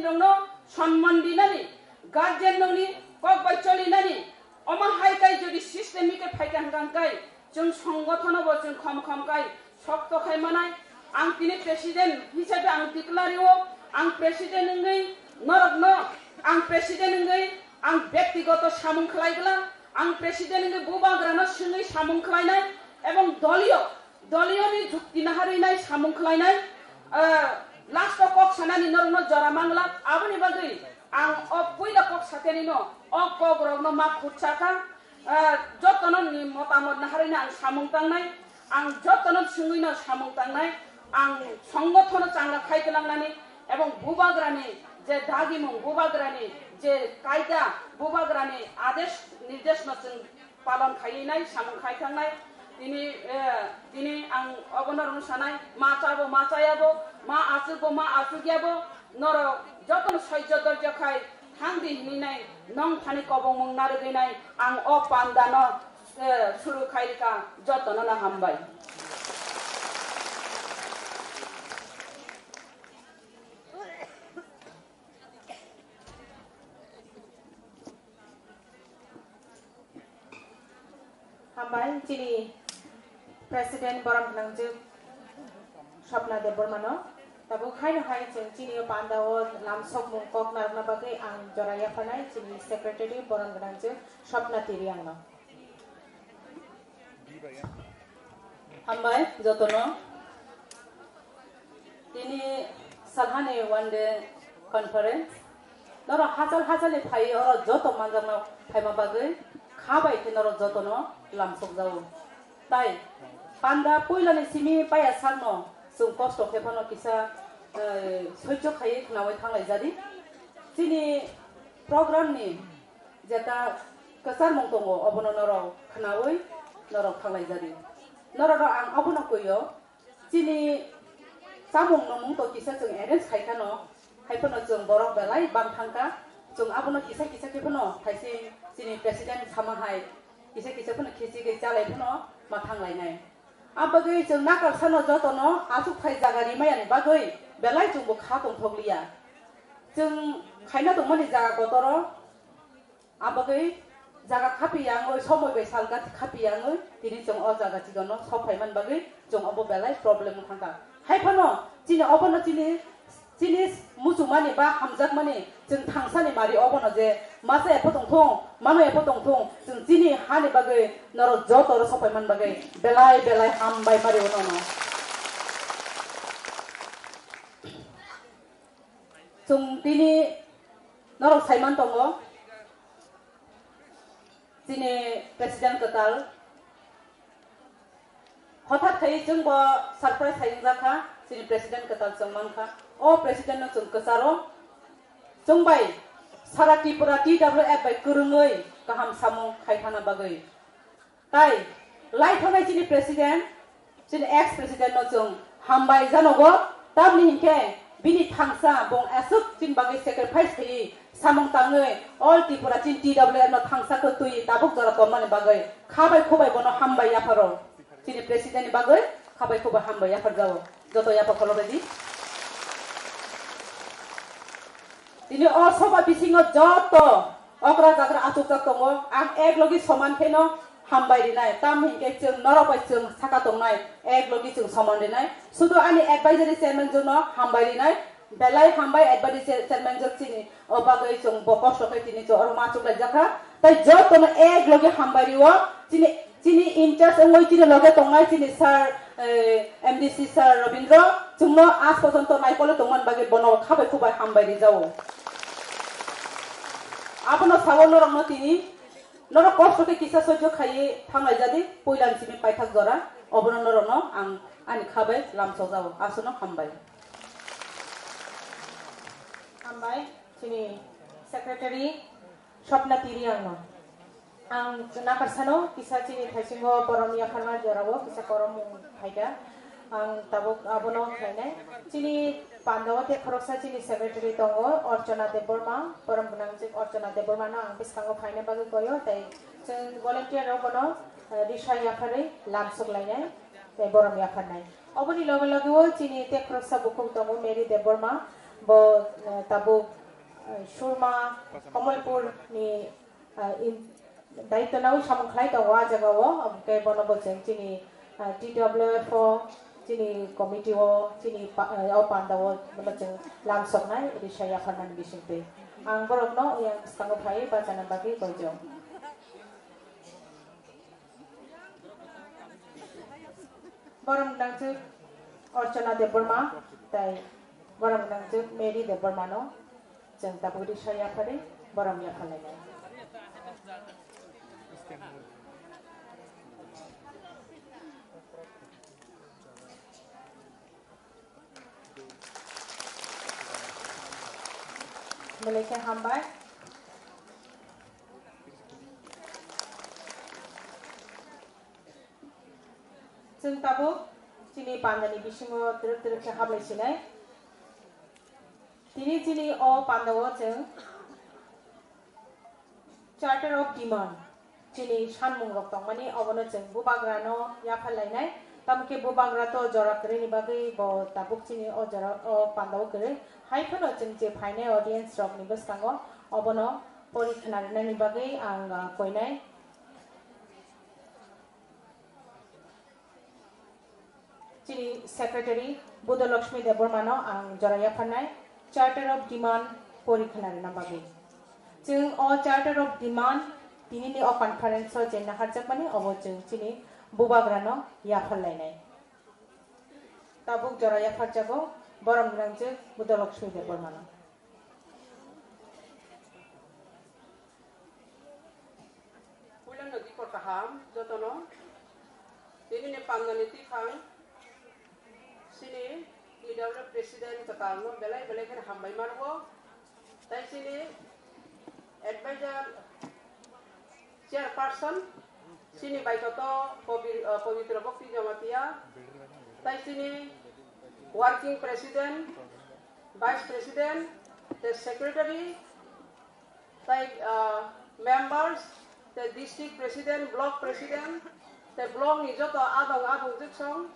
rongno সম্মান dinani guardian nongni kok bai cholinani oma haikai jodi systemic phaikan gangkai जों संगठन बो जों खम kai शक्त खायमानाय आं तिनि प्रेसिडेन्ट हिसाबै आं डिक्लारिओ आं प्रेसिडेन्ट नङै नरगनो आं प्रेसिडेन्ट नङै आं व्यक्तिगत सामुं खालायगला आं प्रेसिडेन्ट नङै बुबाग्रानो सिङै सामुं खालायनाय एवं दलियनि जुक्ति नाहारिनाय सामुं खालायनाय लास्ट कक सानानि नरगनो जरा मांगला आबनि बागै आं अ पुइला कक सातेनि न अ कक रगनो मा खुचाका जतन नि मतामत नाहारिना आं सामुं तांनाय आं जतन सिङैनो सामुं तांनाय आं संगठन चांगा खायगलांनानै एवं बुबाग्रानि जे दागिमुं बुबाग्रानि जे कायदा बुबाग्रानि आदेश निर्देशन जों पालन खायनाय सामुं खायखांनाय दिनै आं अगनरनो सानाय मा चाबो मा चायाबो मा आसुबो मा आसुगियाबो नर जतन सह्य धैर्य खाय थांदि हिनिनाय नं फानि कबं मुं नारगैनाय आं अ पान्दानो सुरु खायका जतन ना हामबाय हामबाय चिनि प्रेसिडेन्ट बरम नंजु सपना देबरमानो ताबो खायनो हाय जों चिनि पान्दाव लामसक मुं कक नारना बागै आं जराया फनाय चिनि सेक्रेटारि बरम नंजु सपना तिरि आंनो हामबाय जतनो दिनै सालहानि वान डे कन्फारेन्स नर हाजार फाय अर जत मानजानाव फायमा बागै खाबाय नर जतनो लामसक जाव ताई पान्दा पयलानि सिमी पाया सानो जों कष्ट खेफानो किसा सह्य खायै नावै थांलाय जादि दिनै प्रग्रामनि जेता कसार मं दङ अबनो नराव खनावै नराव थांलाय जादि नराव आं अबनो कयो दिनै सामुं नमुं तो किसा जों एरेन्ज खायखानो हायफोनो जों बरफ बेलाय बां थांका जों अबनो किसा खेफानो थाइसे दिनै प्रेसिडेन्ट सामाहाय किसा फोनो खेसि गै जालायफोनो मा थांलायनाय आबगै जों नागार सानो जतनो आसुक थाइ जागानि मायानि बागै बेलाय जोंबो खा दंथगलिया जों खायना दंमानि जागा गतर आबगै जागा खापियाङै समय बै सालगा खापियाङै दिनै जों अ जागा जिगनो सफायमान बागै जों अब बेलाय प्रब्लेम थांका हायफानो दिनै अबनो जिनिस मुसुमानि बा हामजाक मानि जों थांसानि मारि अबनो जे मासे एफो दंथं मानो एफो दंथं जों दिनै हानि बागै नर जतर सफायमान बागै बेलाय हामबाय मारि उनावनो जों दिनै नर साइमान दङ दिनै प्रेसिडेन्ट कताल हठाৎ खाय जोंबो सरप्राइज हायिं जाखा दिनै प्रेसिडेन्ट कताल जों मानखा अ प्रेसिडेन्ट जों कसारो जोंबाय सारा त्रिपुरा TWF बाय गोरोङै गाहाम सामुं खायखाना बागै ताई लाइथनाय दिनै प्रेसिडेन्ट दिनै एक्स प्रेसिडेन्ट जों हामबाय जानगो ताबनि हिंखे बिनि थांसा बं एसुक दिन बागै सेक्रिफाइस खायि सामुं ताङै अल त्रिपुरा TWF न थांसाखौ तुइ ताबुक जरा तमानि बागै खाबाय खोबाय बनो हामबाय याफारो दिनै प्रेसिडेन्ट बागै खाबाय खोबाय हामबाय याफार जावो जत याफा खलबेदि दिनै अ सभा बिसिङो जत अग्रा जाग्रा आतुक दङ आं एक लगी समान फेनो हामबाय दिनाय ताम हिंके जों नरबाय जों साका दंनाय एक लगी जों समान दिनाय सुदु आनि एडभाइजरी चेयरमैन जों हामबाय दिनाय बेलाय हामबाय एडभाइजरी चेयरमैन जों चिनि अबागै जों बकस लकै दिनै जो अर माचुक जाखा ताई जत न एक लगी हामबाय रिव चिनि इंचार्ज ओंगै चिनि लगे दंनाय चिनि सर MDC सर रविंद्र जोंनो आज पर्यन्त नायकले दंमोन बागै बनो खाबाय खोबाय हामबाय रि जावो आपनो सावनो रंनो तिनि नर कष्टके किसा सह्य खायै थांलाय जादि पयलानि सिमी पाइथाक जरा अबनो नरनो आं आनि खाबाय लामसो जावो आसनो हामबाय चिनि सेक्रेटारि सपना तिरि आं नाकारसानो किसा चिनि थाइसिंगो बरमिया खाना जरावो किसा करम फायदा आं ताबुक आबनो खायनाय चिनि पान्दावते खरकसा चिनि सेक्रेटारि दङ अर्चना देबबर्मा परम गुनांजिक अर्चना देबबर्मानो आं बिस्कांगो फायनाय बागै गयो ताई जों भलन्टियार बनो रिसा याफारै लामसक लायनाय ताई बरम याफारनाय अबनि लगे लगे चिनि ते खरकसा बुकुक दङ मेरी Debbarma bo tabuk Surma Kamalpur ni daito nau samangklai ta wa jaga wo amke bono bo jeng chini TWF chini committee wo chini o panda wo bono jeng lamsok nai edi saya khanan bisingte ang borok no yang stango phai ba janan bagi bojo borom dangchuk Orchana Deborma tai borom dangchuk Mary Deborma no jeng tabudi saya phare borom ya khalai Malaysia hambai जों ताबो चिनी पान्दानि बिसिङाव द्रोक हाबलायसिनाय दिनै अ पान्दावाव जों charter of demand चिनी सानमुं रक दं माने अबनो जों बुबाग्रानो याफालायनाय तामके बुबाग्रा तो जरा करेनि बागै ब ताबुक चिनी अ जरा अ पान्दाव करे हाइफोनो जों जे फाइनाय ऑडियंस रक नि बस्तांगो अबनो परिखनारनानि बागै आं कयनाय Chini Secretary Budalakshmi Debormano ang Joraya Panay Charter of Demand Porikhanar Nambagi. Jung o Charter of Demand Tinini o Conference o Jenna Harjakmani o Jung Chini Bubagrano Yapalainai. Tabuk Joraya Harjago Boram Granje Budalakshmi Debormano. Pulang nadi ko kaham jotono Tinini panganiti khang sini TWF president katalno belai kan hambai marbo tai sini advisor chairperson sini baikoto pavitra bhakti jamatia tai sini working president vice president the secretary tai members the district president block president the block ni joto adong jiksong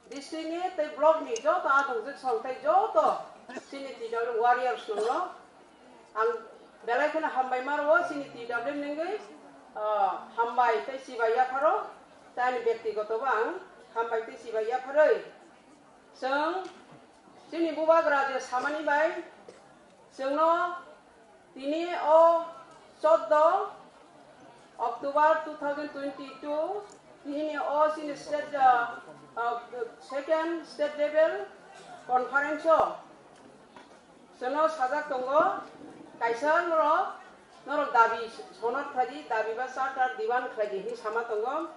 District ni tay blog ni jo ta adong jik song tay jo to sini TWF warriors no ang belai kana hambai marwo sini TWF nengai hambai tay sibaya pharo tani byaktigoto bang hambai tay sibaya pharoi song sini bubagra je samani bai songno tini o 14 October 2022 tini o sini state second state level conference sono sajak tongo kaisa noro dabi sonat khaji dabi ba sartar diwan khaji hi sama tongo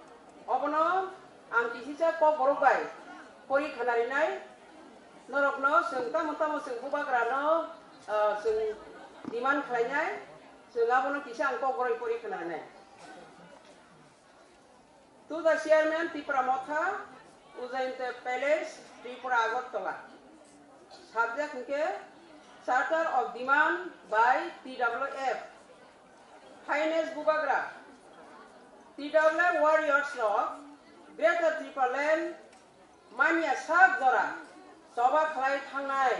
obono ang kisisa ko borobai pori khanari nai norokno sengta motamo seng bubagrano seng diwan khlainai sengabono kisa ang ko boroi pori khanari nai to the chairman Tipramotha Ujjainte Palace, Tripura Agartala. Subject nke Charter of Demand by TWF. Highness Bubagra. TWF Warriors of Greater Tripaland Mania Sab Jora. Soba Khlai Thangnai.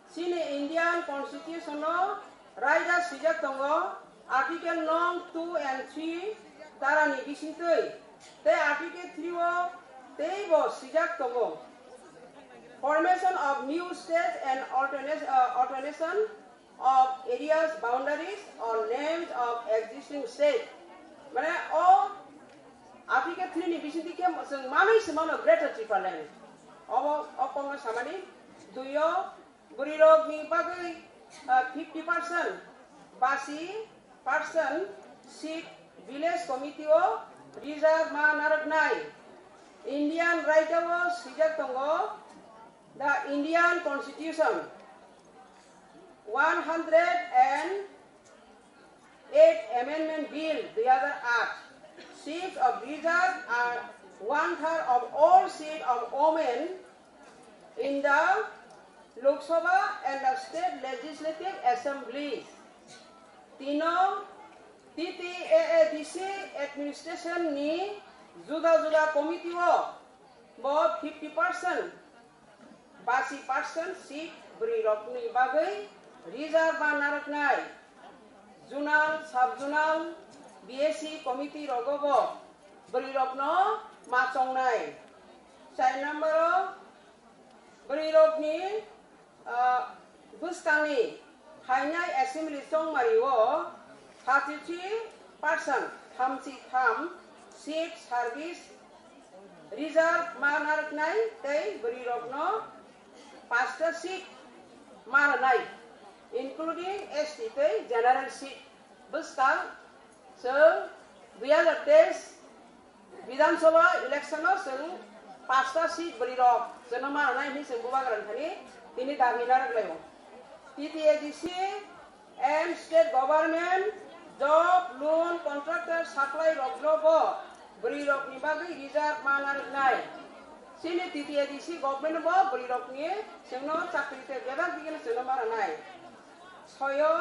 Sini Indian Constitution no Raja Sijak Tongo Article Nong 2 and 3 Tarani Bisintoi. The Article 3 They was sijak tongo formation of new states and alternation of areas boundaries or names of existing states. Mane o Article 3 ni bisiti ke sing mami semano Greater Tripaland. O kono samani duyo gurirog ni bagai 50% basi person seat village committee o reserve ma naragnai. Indian writer was Sijak Tongo, the Indian Constitution, 108 Amendment Bill, the other act. Seats of reserve are 1/3 of all seats of women in the Lok Sabha and the state legislative assemblies. Tino TTAADC administration ni Juda committee wo bo 50% 80% seat beri rokni bagai reserve naraknai junal subjunal BSc committee rogobo beri rokno macongnai sai number beri rokni buskani hainai assembly songmariwo 33% thamsi tham seat service reserve manarknai tei beri rokno 5 seat maranai including ST tei general seat buskang seng 2023 Vidhan Sabha election seng 5 seat beri rok seno maranai ni seng bubagram thani tini daginar glayo TTADC and state government job loan contractor supply roklobo beri rok ni bagai reserve manarknai sini TTADC government bo beri rok ni sengno chakri te bebak digin seno maranai soyo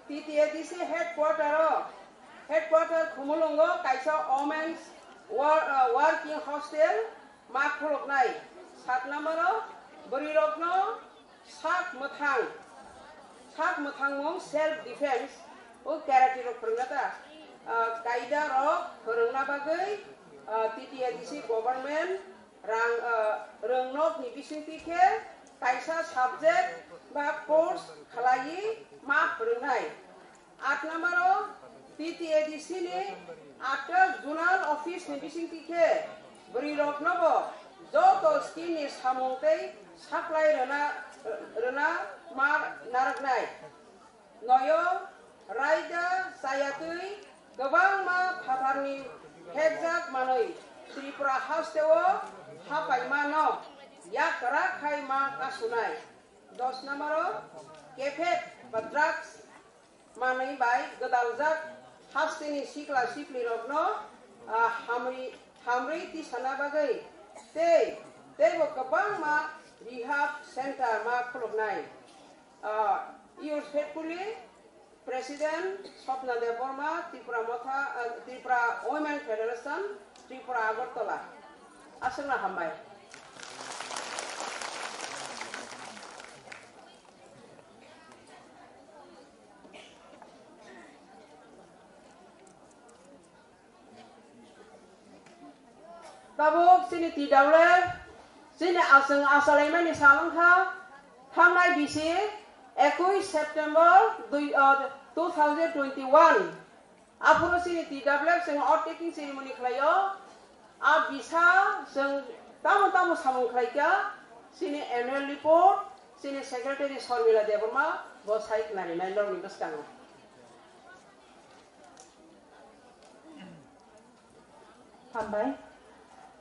TTADC headquarter Khumulungo kaisa women's working hostel makroknai 7 number beri rokno sak muthang mong self defense o karate rok pernata kaida rok perengna bagai TTADC government rang rengnok ni bisingtike kaisa subject ba course khalai ma perengnai 8 number TTADC ni 8 zonal office ni bisingtike beri rokno bo joto scheme ni samungtei supply rena mar naraknai noyo raida sayatui gobang ma phatarni hekjak manoi Tripura House tewo hapai mano yakra khai ma kasunai 10 number cafe drugs manai bai godaljak hastini sikla sikli rokno hamri ti sana bagai tei bo kabang ma rehab center ma khuloknai yours faithfully President Swapna Deborma Tripura Women Federation Tripura Agartala asana hambai Babuk sini tidaklah sini asal asalnya ni salangka thangnai bisi 21 September 2021 apuro sini tidaklah sing outtaking ceremony khlayo a bisa sing tamu samung khlaika sini annual report sini secretary Sharmila Deborma bosai nari mandor ni beskang Hambai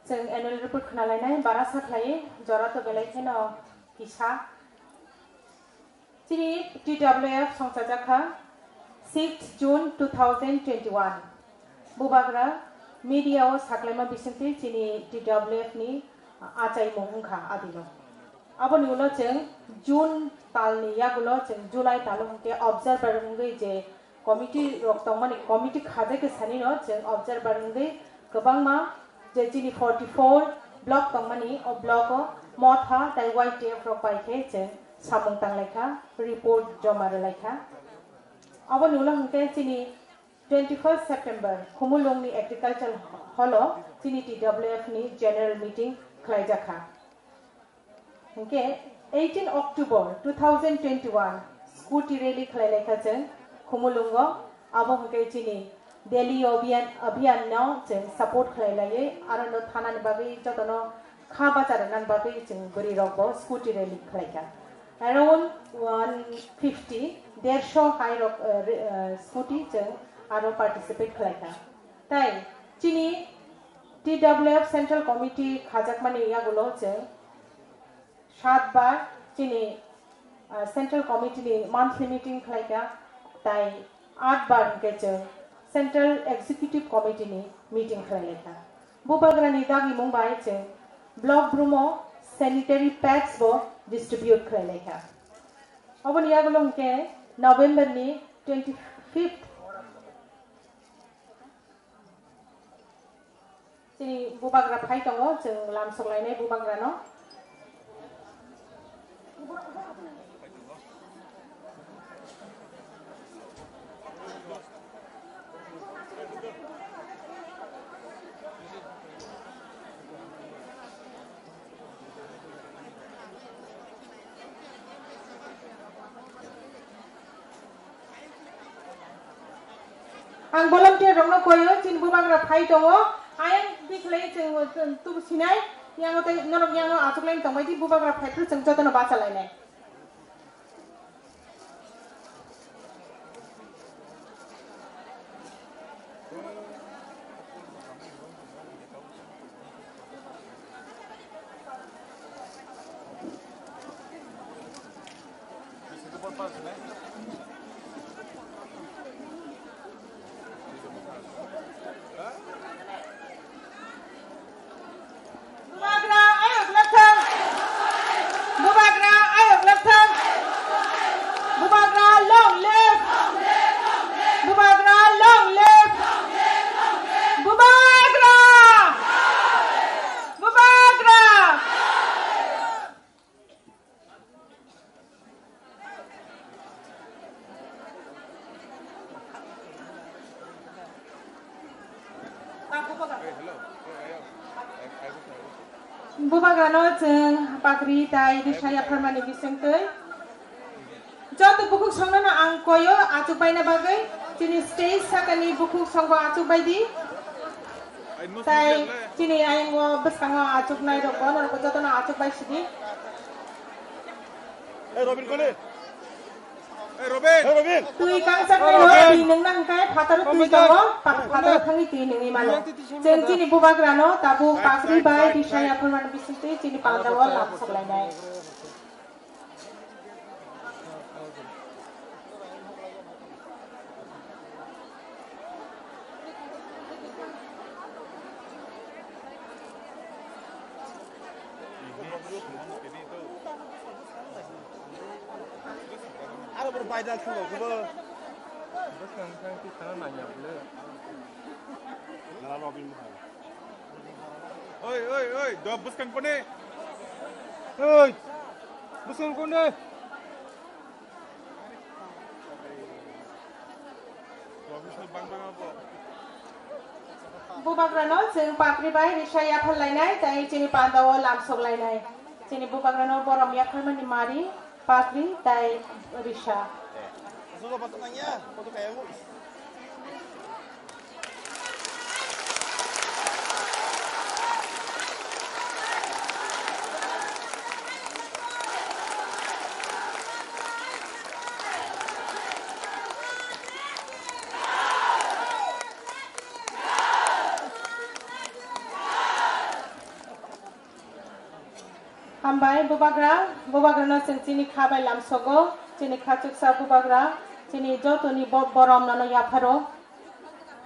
जों annual report खोनालायनाय बारा साख्लायै जराथ' बेलायखेन हिसा चिनि TWF संसाजाखा 6 June 2021 बुबाग्रा मीडियाव साख्लायमा बिसिंथि चिनि TWF नि आचाय मुंखा आदिलो अब निउलो जों जून तालनि यागुलो जों जुलाई तालो हंके observer रंगै जे committee रक्तमनि committee खाजेके सानिनो जों observer रंगै गोबांमा जेचिनि 44 ब्लॉक कंपनी और ब्लॉक मोथा ताई YTF रोपाइखे जे सामुं तांलाइखा रिपोर्ट जमा रलाइखा अब नुला हंके चिनि 21 September खुमुलुंगनि एग्रीकल्चर हॉलो चिनि TWF नि जनरल मीटिंग खलाइजाखा हंके 18 October 2021 स्कूटी रैली खलाइलाइखा जों खुमुलुंगो अब हंके चिनि Delhi अभियान न जों सपोर्ट खलाइलायै आरो न थानानि बागै जतनो खा बाजारनान बागै जों बरि रगबो स्कूटी रैली खलाइखा around 150 150 हाई रक स्कूटी जों आरो पार्टिसिपेट खलाइखा ताई चिनि TWF सेंट्रल कमिटी खाजाकमानि यागुलो जों 7 बार चिनि सेंट्रल कमिटी नि मंथली मीटिंग खलाइखा ताई 8 बार के जों सेंट्रल एग्जीक्यूटिव कमिटी नि मीटिंग खलाइखा बुबाग्रानि दागि मुंबाइ जों ब्लॉक ब्रुमो सैनिटरी पैड्स बो डिस्ट्रीब्यूट खलाइखा अब नियागुलो के नवंबर नि 25th चिनि बुबाग्रा फाइ दङ जों लामसलायनाय बुबाग्रानो Ang volunteer rong no koyo chin bubagra phai tongo ayang diklei cheng tu sinai yang te norok yang achuk lain tongbai di bubagra phai tu cheng jotono bacha lainai bubagrano cheng pakri tai disaya permani bisengtei joto bukuk songnano ang koyo achuk baina bagai chini stage sakani bukuk songko achuk baidi tai chini ayengo beskango achuk nai rok bono rok joto na achuk bai sidi Robin kole Robin tui kangsak nai ro di neng nang kai phatar tui kango phatar khangi tui nengi mano cheng chini bubagrano tabu pakri bai disaya permani bisengtei chini paldawa lap saklai nai Ada berbaidan semua, coba. Bukan kita banyak bela. Nala Robin mahal. Oi, dua buskan kone. Oi, buskan kone. Robin sel bang apa? bubagrano cheng pakri bai disaya phallainai tai chini pandawo lamsok lainai chini bubagrano borom yakharmani mari pakri tai risha Sudah patut nanya, patut kayak mu. hambai bubagrano cheng chini khabai lamsogo chini khachuksa bubagra chini jotoni borom nano yapharo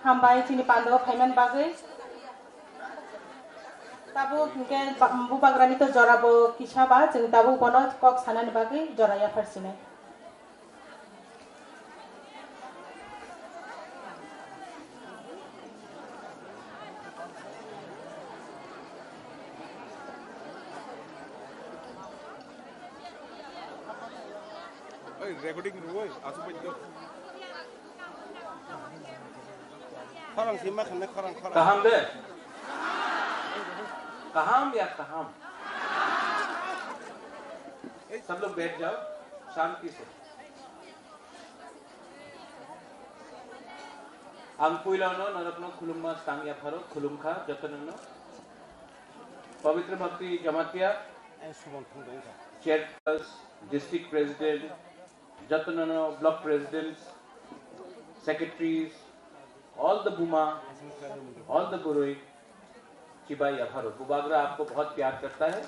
hambai chini pandawo phaiman bagai tabu hingke bubagrani to jorabo kisaba cheng tabu bono kok sanani bagai jora yapharsine Recording dulu, asup aja. Korang simak, korang. Kaham deh. Kaham या kaham. सब लोग बैठ जाओ शांति से. Angpuilano narakno khulumma stangya pharo khulumkha jatanno. Pavitra Bhakti Jamatia, Chairperson, District President, Jatanano Block Presidents, Secretaries, all the Buma, all the Gurui, Chibai Abharo. Bubagra आपको बहुत प्यार करता है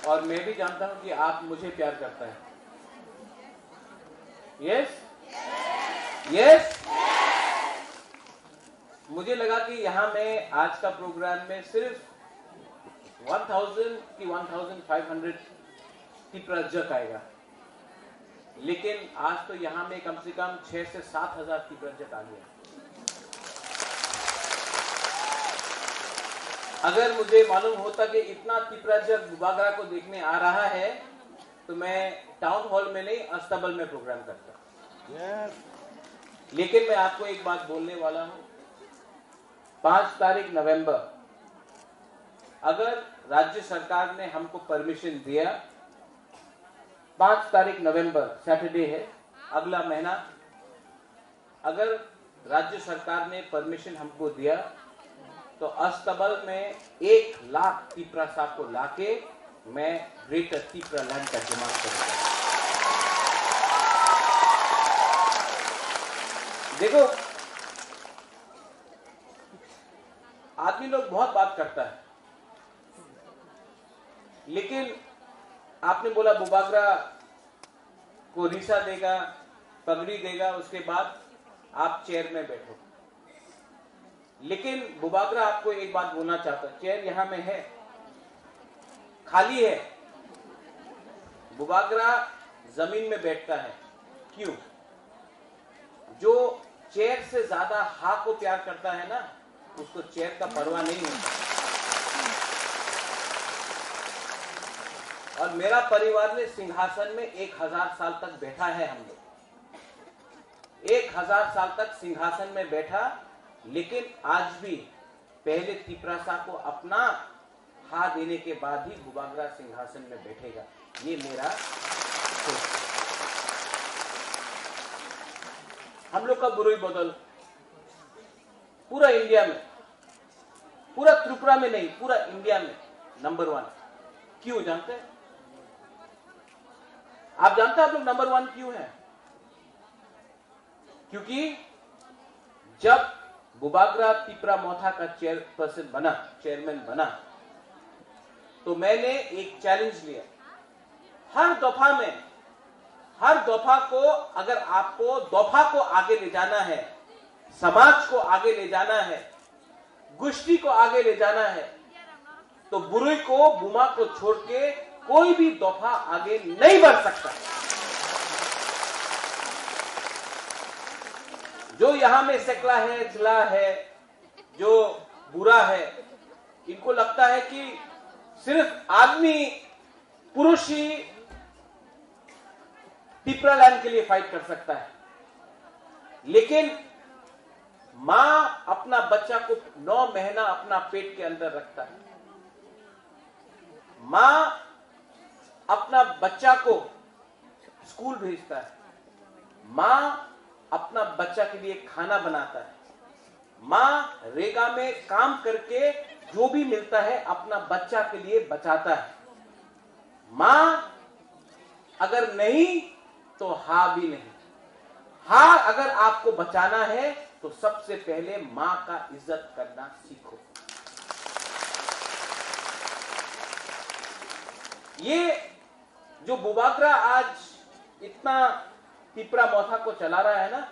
और मैं भी जानता हूं कि आप मुझे प्यार करता है. Yes? Yes? मुझे लगा कि यहाँ मैं आज का प्रोग्राम में सिर्फ 1000 की 1500 की प्रजक आएगा, लेकिन आज तो यहाँ में कम से कम 6 से 7000 की प्रजक आ गया. अगर मुझे मालूम होता कि इतना तिपराजक बुबागरा को देखने आ रहा है तो मैं टाउन हॉल में नहीं अस्तबल में प्रोग्राम करता। लेकिन मैं आपको एक बात बोलने वाला हूं, 5 तारीख नवंबर अगर राज्य सरकार ने हमको परमिशन दिया, 5 तारीख नवंबर सैटरडे है, अगला महीना, अगर राज्य सरकार ने परमिशन हमको दिया तो अस्तबल में 1 लाख तिपरासा को लाके मैं ग्रेटर तिपरा लैंड का निर्माण करूंगा। देखो, आदमी लोग बहुत बात करता है, लेकिन आपने बोला बुबागरा को रिसा देगा, पगड़ी देगा, उसके बाद आप चेयर में बैठो। लेकिन बुबागरा आपको एक बात बोलना चाहता है, चेयर यहां में है, खाली है। बुबागरा जमीन में बैठता है। क्यों? जो चेयर से ज्यादा हा को प्यार करता है ना, उसको चेयर का परवाह नहीं होता। और मेरा परिवार ने सिंहासन में 1000 साल तक बैठा है। हम लोग 1000 साल तक सिंहासन में बैठा, लेकिन आज भी पहले तिपरासा को अपना हा देने के बाद ही बुबागरा सिंहासन में बैठेगा। ये मेरा सोच। हम लोग का बुरुई बदल पूरा इंडिया में, पूरा त्रिपुरा में नहीं, पूरा इंडिया में नंबर 1। क्यों जानते हैं? आप जानते हैं आप लोग नंबर 1 क्यों है? क्योंकि जब बुबागरा तिपरा मोथा का चेयरमैन बना, तो मैंने एक चैलेंज लिया। हर दफा को अगर आपको दफा को आगे ले जाना है, समाज को आगे ले जाना है, गुष्टी को आगे ले जाना है, तो बुरुई को, बुमा को छोड़ के कोई भी दफा आगे नहीं बढ़ सकता। जो यहां में सकला है, चिला है, जो बुरा है, इनको लगता है कि सिर्फ आदमी, पुरुष ही तिपरा लैंड के लिए फाइट कर सकता है। लेकिन मां अपना बच्चा को 9 महीना अपना पेट के अंदर रखता है। मां अपना बच्चा को स्कूल भेजता है। मां अपना बच्चा के लिए खाना बनाता है। मां रेगा में काम करके जो भी मिलता है अपना बच्चा के लिए बचाता है। मां अगर नहीं तो हा भी नहीं। हा अगर आपको बचाना है तो सबसे पहले मां का इज्जत करना सीखो। ये जो बुबागरा आज इतना तिपरा मोथा को चला रहा है ना,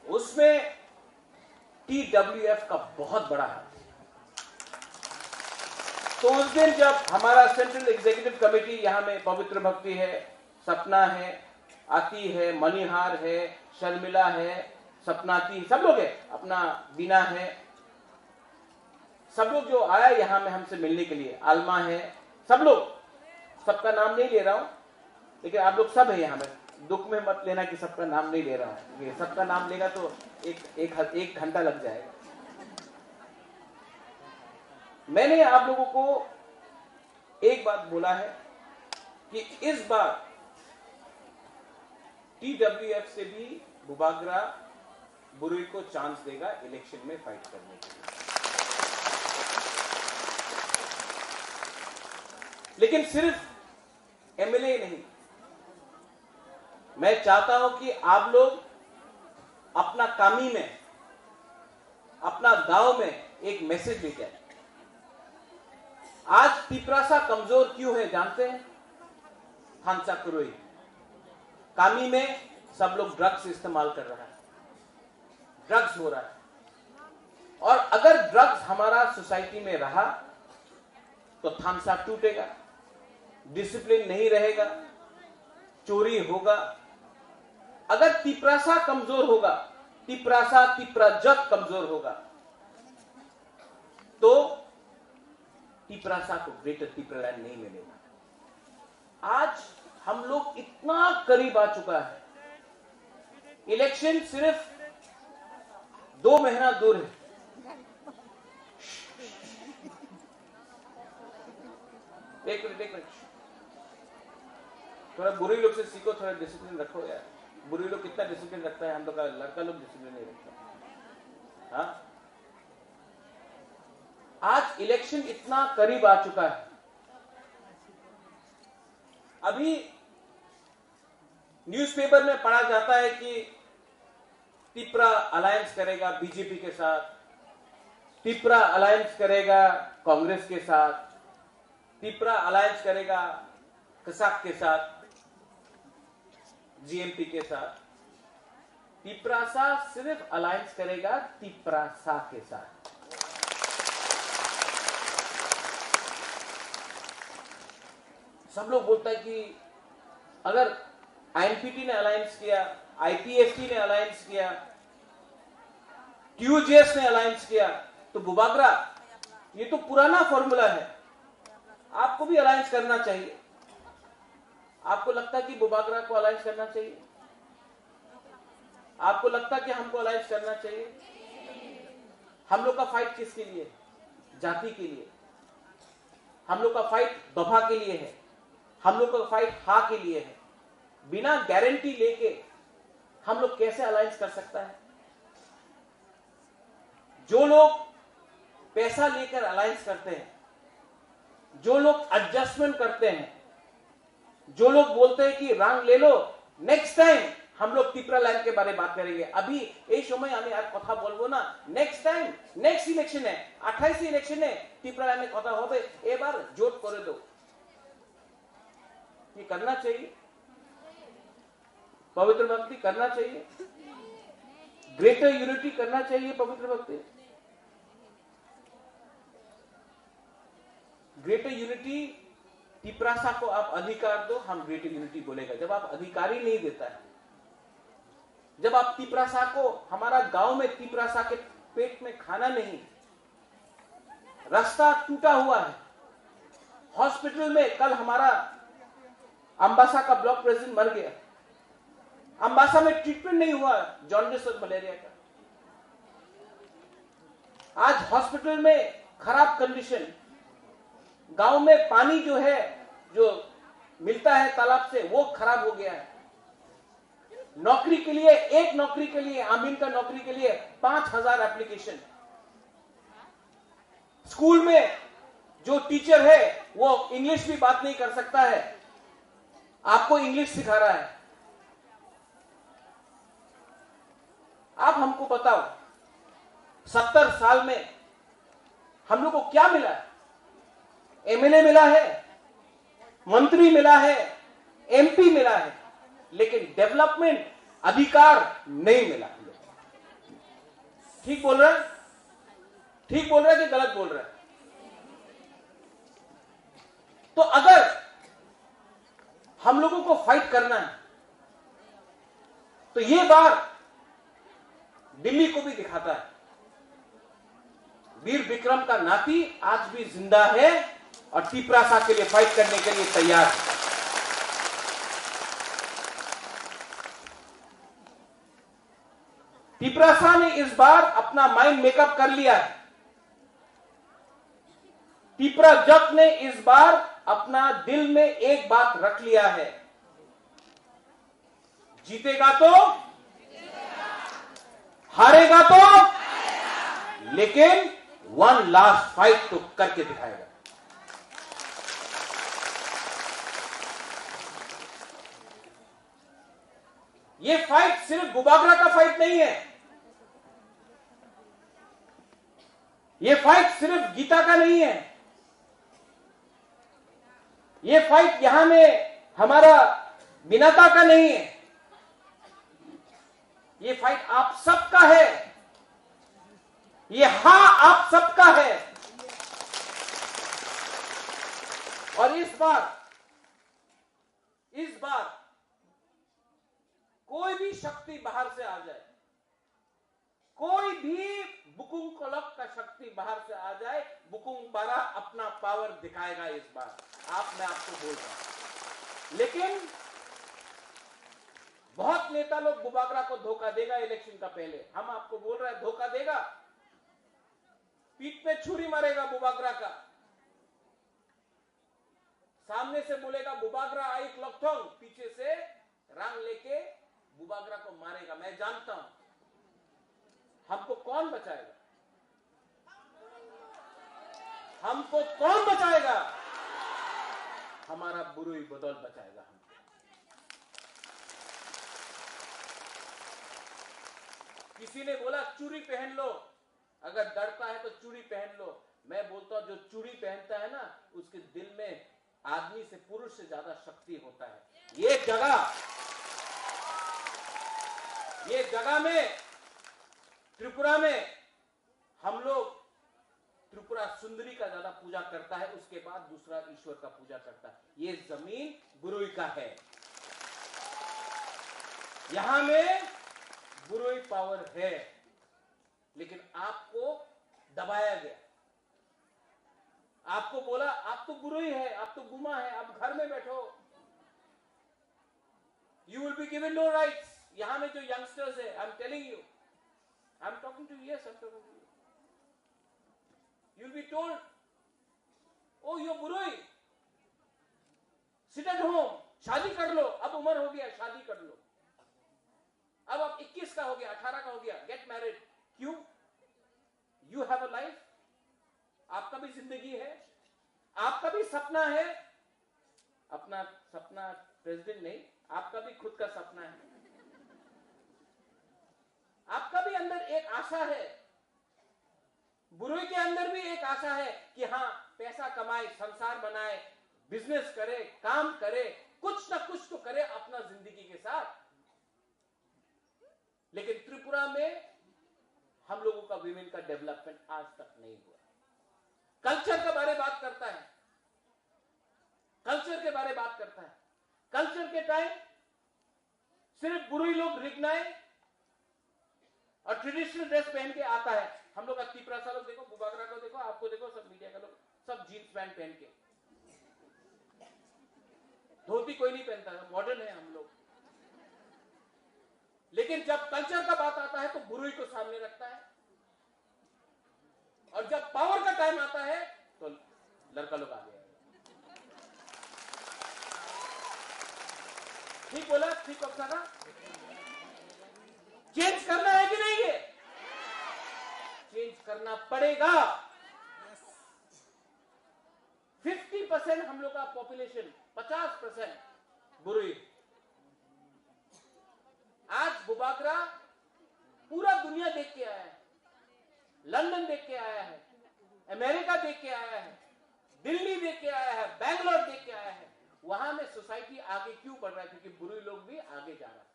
उसमें TWF का बहुत बड़ा हाथ। तो उस दिन जब हमारा सेंट्रल एग्जीक्यूटिव कमेटी यहां में पवित्र भक्ति है, सपना है, आती है, मणिहार है, शर्मिला है, सपनाती, सब लोग है, अपना बीना है, सब लोग जो आया यहां में हमसे मिलने के लिए, आलमा है, सब लोग, सबका नाम नहीं ले रहा हूं, लेकिन आप लोग सब है यहां में। दुख में मत लेना कि सबका नाम नहीं ले रहा हूं, ये सबका नाम लेगा तो एक घंटा लग जाएगा। मैंने आप लोगों को एक बात बोला है कि इस बार TWF से भी बुबागरा बुरुई को चांस देगा इलेक्शन में फाइट करने के लिए। लेकिन सिर्फ MLA नहीं, मैं चाहता हूं कि आप लोग अपना कामी में, अपना गांव में एक मैसेज लेके आए। आज तिपरासा कमजोर क्यों है जानते हैं? थानसा कुरुई कामी में सब लोग ड्रग्स इस्तेमाल कर रहा है, ड्रग्स हो रहा है। और अगर ड्रग्स हमारा सोसाइटी में रहा तो थानसा टूटेगा, डिसिप्लिन नहीं रहेगा, चोरी होगा। अगर तिपरासा कमजोर होगा, तिपराजक कमजोर होगा, तो तिपरासा को ग्रेटर तिपरालैंड नहीं मिलेगा। आज हम लोग इतना करीब आ चुका है, इलेक्शन सिर्फ 2 महीना दूर है। एक मिनट, थोड़ा बुरी लोग से सीखो, थोड़ा डिसिप्लिन रखो यार। बुरी लोग कितना डिसिप्लिन रखता है, हम लोग का लड़का लोग डिसिप्लिन नहीं रखता। हाँ, आज इलेक्शन इतना करीब आ चुका है। अभी न्यूज़पेपर में पढ़ा जाता है कि तिपरा अलायंस करेगा बीजेपी के साथ, तिपरा अलायंस करेगा कांग्रेस के साथ, तिपरा अलायंस करेगा कसाक के साथ, जीएमपी के साथ। तिपरासा सिर्फ अलायंस करेगा तिपरासा के साथ। सब लोग बोलता है कि अगर आईएनपीटी ने अलायंस किया, आईपीएफटी ने अलायंस किया, टीयूजेएस ने अलायंस किया, तो बुबागरा, ये तो पुराना फॉर्मूला है, आपको भी अलायंस करना चाहिए। आपको लगता है कि बुबागरा को अलायंस करना चाहिए? आपको लगता है कि हमको अलायंस करना चाहिए? हम लोग का फाइट किसके लिए? जाति के लिए। हम लोग का फाइट दफा के लिए है, हम लोग का फाइट हा के लिए है। बिना गारंटी लेके हम लोग कैसे अलायंस कर सकता है? जो लोग पैसा लेकर अलायंस करते हैं, जो लोग एडजस्टमेंट करते हैं, जो लोग बोलते हैं कि रंग ले लो, नेक्स्ट टाइम हम लोग तिपरालैंड के बारे में बात करेंगे। अभी এই সময় আমি আর কথা বলবো না, নেক্সট টাইম নেক্সট ইলেকশনে 28 ইলেকশনে तिपरालैंड में কথা হবে, এবার জোট করে दो। ये करना चाहिए, पवित्र भक्ति करना चाहिए, ग्रेटर यूनिटी करना चाहिए। पवित्र भक्ति, ग्रेटर यूनिटी, तिपरासा को आप अधिकार दो, हम ग्रेटर यूनिटी बोलेगा। जब आप अधिकार ही नहीं देता है, जब आप तिपरासा को, हमारा गांव में तिपरासा के पेट में खाना नहीं, रास्ता टूटा हुआ है, हॉस्पिटल में कल हमारा अंबासा का ब्लॉक प्रेसिडेंट मर गया, अंबासा में ट्रीटमेंट नहीं हुआ जॉन्डिस और मलेरिया का। आज हॉस्पिटल में खराब कंडीशन, गांव में पानी जो है, जो मिलता है तालाब से, वो खराब हो गया है। नौकरी के लिए, एक नौकरी के लिए, आमीन का नौकरी के लिए 5000 एप्लीकेशन। स्कूल में जो टीचर है वो इंग्लिश भी बात नहीं कर सकता है, आपको इंग्लिश सिखा रहा है। आप हमको बताओ, 70 साल में हम लोग को क्या मिला है? एमएलए मिला है, मंत्री मिला है, एमपी मिला है, लेकिन डेवलपमेंट अधिकार नहीं मिला। ठीक बोल रहा है? ठीक बोल रहा है कि गलत बोल रहा है? तो अगर हम लोगों को फाइट करना है तो ये बार दिल्ली को भी दिखाता है, वीर विक्रम का नाती आज भी जिंदा है और तिपरासा के लिए फाइट करने के लिए तैयार है। तिपरासा ने इस बार अपना माइंड मेकअप कर लिया है। तिपराजक ने इस बार अपना दिल में एक बात रख लिया है, जीतेगा तो हारेगा तो, लेकिन वन लास्ट फाइट तो करके दिखाएगा। ये फाइट सिर्फ बुबागरा का फाइट नहीं है, ये फाइट सिर्फ गीता का नहीं है, ये फाइट यहां में हमारा बिनाता का नहीं है, ये फाइट आप सबका है, ये हां आप सबका है। और इस बार कोई भी शक्ति बाहर से आ जाए, कोई भी बुकुंग कोलक का शक्ति बाहर से आ जाए, बुकुंग बारा अपना पावर दिखाएगा इस बार। मैं आपको बोल रहा हूं। लेकिन बहुत नेता लोग बुबागरा को धोखा देगा इलेक्शन का पहले। हम आपको बोल रहे हैं धोखा देगा, पीठ पे छुरी मारेगा बुबागरा का, सामने से बोलेगा बुबागरा आई क्लॉकथोंग, पीछे से रंग लेके बुबागरा को मारेगा। मैं जानता हूं हमको कौन बचाएगा, हमको कौन बचाएगा? हमारा बुरुई बदौल बचाएगा हमको। किसी ने बोला चूड़ी पहन लो, अगर डरता है तो चूड़ी पहन लो। मैं बोलता हूं जो चूड़ी पहनता है ना, उसके दिल में आदमी से, पुरुष से ज्यादा शक्ति होता है। ये जगह में त्रिपुरा में हम लोग त्रिपुरा सुंदरी का ज्यादा पूजा करता है, उसके बाद दूसरा ईश्वर का पूजा करता है। ये जमीन बुरुई का है, यहां में बुरुई पावर है, लेकिन आपको दबाया गया। आपको बोला आप तो बुरुई है, आप तो गुमा है, आप घर में बैठो, you will be given no rights. यहां में जो यंगस्टर्स है, I am telling you, I am talking to you, yes I am talking to you, you will be told oh you बुरुई, सिट एट होम, शादी कर लो, अब उम्र हो गया शादी कर लो, अब आप 21 का हो गया, 18 का हो गया, गेट मैरिड। क्यों? यू हैव अ लाइफ, आपका भी जिंदगी है, आपका भी सपना है। अपना सपना प्रेसिडेंट नहीं, आपका भी खुद का सपना है, आपका भी अंदर एक आशा है। बुरुई के अंदर भी एक आशा है कि हां पैसा कमाए, संसार बनाए, बिजनेस करे, काम करे, कुछ ना कुछ तो करे अपना जिंदगी के साथ। लेकिन त्रिपुरा में हम लोगों का विमेन का डेवलपमेंट आज तक नहीं हुआ। कल्चर के बारे में बात करता है, कल्चर के बारे में बात करता है। कल्चर के टाइम सिर्फ बुरुई लोग रिगनाए और ट्रेडिशनल ड्रेस पहन के आता है। हम लोग त्रिपुरा लोग देखो, बुबागरा को देखो, आपको देखो, सब मीडिया का लोग सब जीन्स पैंट पहन के, धोती कोई नहीं पहनता है, मॉडर्न है हम लोग। लेकिन जब कल्चर का बात आता है तो बुरुई को सामने रखता है, और जब पावर का टाइम आता है तो लड़का लोग आगे आए। ठीक बोला, ठीक अफसाना? चेंज करना है कि नहीं? ये चेंज करना पड़ेगा। 50% हम लोग का पॉपुलेशन, 50% बुरुई। आज बुबागरा पूरा दुनिया देख के आया है, लंदन देख के आया है, अमेरिका देख के आया है, दिल्ली देख के आया है, बैंगलोर देख के आया है। वहां में सोसाइटी आगे क्यों बढ़ रहा है? क्योंकि बुरुई लोग भी आगे जा रहा है।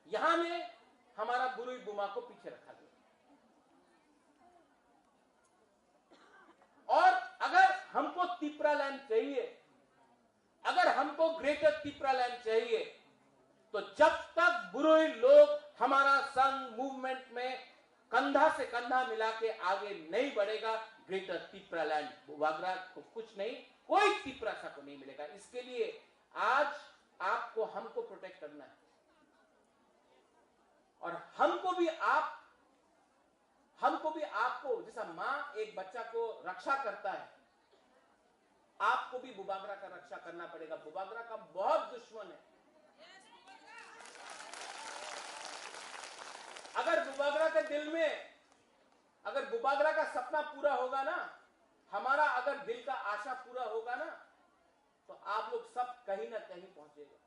यहां में हमारा बुरुई बुमा को पीछे रखा गया। और अगर हमको तिपरा लैंड चाहिए, अगर हमको ग्रेटर तिपरा लैंड चाहिए, तो जब तक बुरुई लोग हमारा संघ मूवमेंट में कंधा से कंधा मिला के आगे नहीं बढ़ेगा, ग्रेटर तिपरा लैंड बुबागरा को कुछ नहीं, कोई तिपरा सा को नहीं मिलेगा। इसके लिए आज आपको हमको प्रोटेक्ट करना है, और हमको भी आपको जैसा मां एक बच्चा को रक्षा करता है, आपको भी बुबागरा का रक्षा करना पड़ेगा। बुबागरा का बहुत दुश्मन है। अगर बुबागरा के दिल में, अगर बुबागरा का सपना पूरा होगा ना, हमारा अगर दिल का आशा पूरा होगा ना, तो आप लोग सब कहीं ना कहीं पहुंचेगा।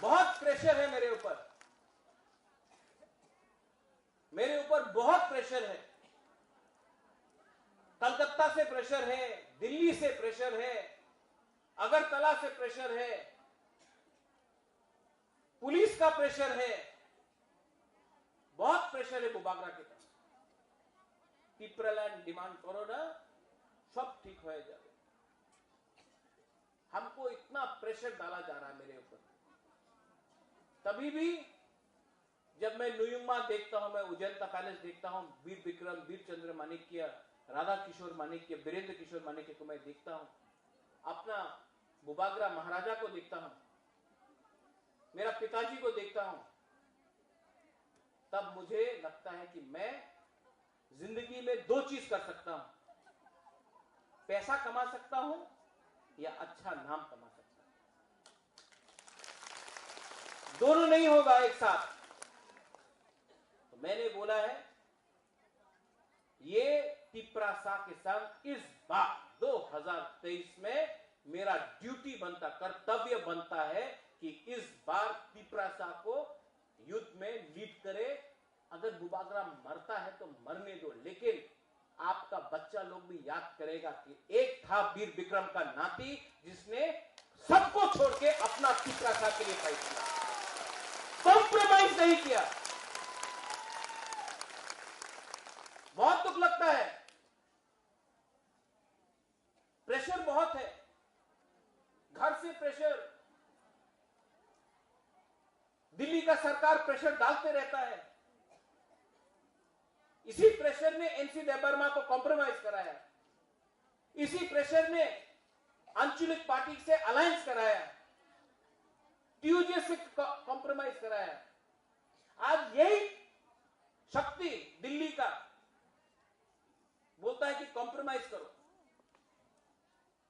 बहुत प्रेशर है मेरे ऊपर, बहुत प्रेशर है। कलकत्ता से प्रेशर है, दिल्ली से प्रेशर है, अगरतला से प्रेशर है, पुलिस का प्रेशर है, बहुत प्रेशर है बुबागरा के पास। तिपरा लैंड डिमांड करो ना, सब ठीक हो जाए। हमको इतना प्रेशर डाला जा रहा है मेरे ऊपर, कभी भी जब मैं नुयुमा देखता हूं, मैं उजैनता पैलेस देखता हूं, वीर विक्रम, वीर चंद्र माणिक्य, राधा किशोर माणिक्य, वीरेंद्र किशोर माणिक्य को मैं देखता हूं, अपना बुबागरा महाराजा को देखता हूं, मेरा पिताजी को देखता हूं, तब मुझे लगता है कि मैं जिंदगी में दो चीज कर सकता हूं, पैसा कमा सकता हूं या अच्छा नाम कमा सकता हूं। दोनों नहीं होगा एक साथ। तो मैंने बोला है ये तिप्रासा के संग इस बार 2023 में मेरा ड्यूटी बनता, कर्तव्य बनता है कि इस बार तिप्रासा को युद्ध में लीड करे। अगर बुबागरा मरता है तो मरने दो, लेकिन आपका बच्चा लोग भी याद करेगा कि एक था वीर विक्रम का नाती जिसने सबको छोड़ के अपना तिप्रासा के लिए फाइट किया, कॉम्प्रोमाइज नहीं किया। बहुत दुख लगता है, प्रेशर बहुत है, घर से प्रेशर, दिल्ली का सरकार प्रेशर डालते रहता है। इसी प्रेशर ने एनसी देबर्मा को कॉम्प्रोमाइज कराया, इसी प्रेशर ने आंचलिक पार्टी से अलायंस कराया, टीयूजे से कॉम्प्रोमाइज कराया। आज यही शक्ति दिल्ली का बोलता है कि कॉम्प्रोमाइज करो,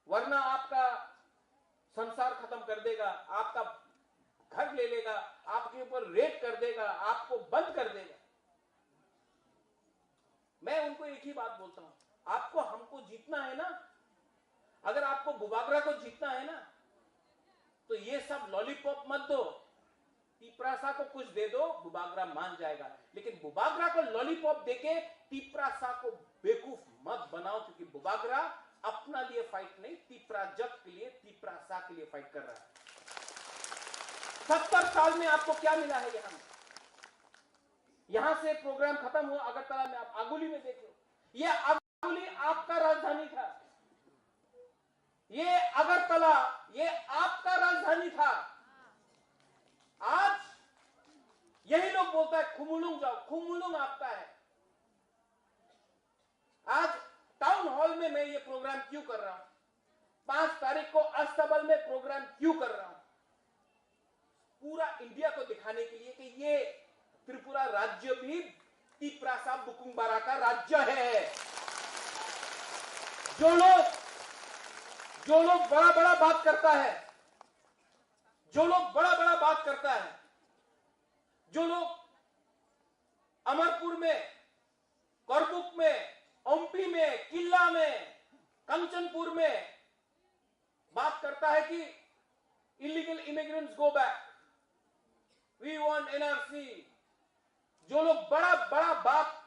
वरना आपका संसार खत्म कर देगा, आपका घर ले लेगा, आपके ऊपर रेड कर देगा, आपको बंद कर देगा। मैं उनको एक ही बात बोलता हूं, आपको हमको जीतना है ना, अगर आपको बुबागरा को जीतना है ना, तो ये सब लॉलीपॉप मत दो, तिप्रासा को कुछ दे दो, बुबागरा मान जाएगा। लेकिन बुबागरा को लॉलीपॉप देके तिप्रासा को बेवकूफ मत बनाओ, क्योंकि बुबागरा अपना लिए फाइट नहीं, तिप्राजक के लिए, तिप्रासा के लिए फाइट कर रहा है। 70 साल में आपको क्या मिला है यहां में? यहां से प्रोग्राम खत्म हुआ अगरतला में, आप आगुली में देख लो, ये आगुली आपका राजधानी था, ये अगरतला ये आपका राजधानी था। आज यही लोग बोलता है खुमुलुंग जाओ, खुमुलुंग आपका है। आज टाउन हॉल में मैं ये प्रोग्राम क्यों कर रहा हूं, 5 तारीख को अस्तबल में प्रोग्राम क्यों कर रहा हूं? पूरा इंडिया को दिखाने के लिए कि ये त्रिपुरा राज्य भी तिप्रासा बुकुंगबारा का राज्य है। जो लोग बड़ा बड़ा बात करता है, जो लोग बड़ा बड़ा बात करता है, जो लोग अमरपुर में, करबुक में, ओम्पी में, किल्ला में, कंचनपुर में बात करता है कि illegal immigrants go back, we want NRC, जो लोग बड़ा बड़ा बात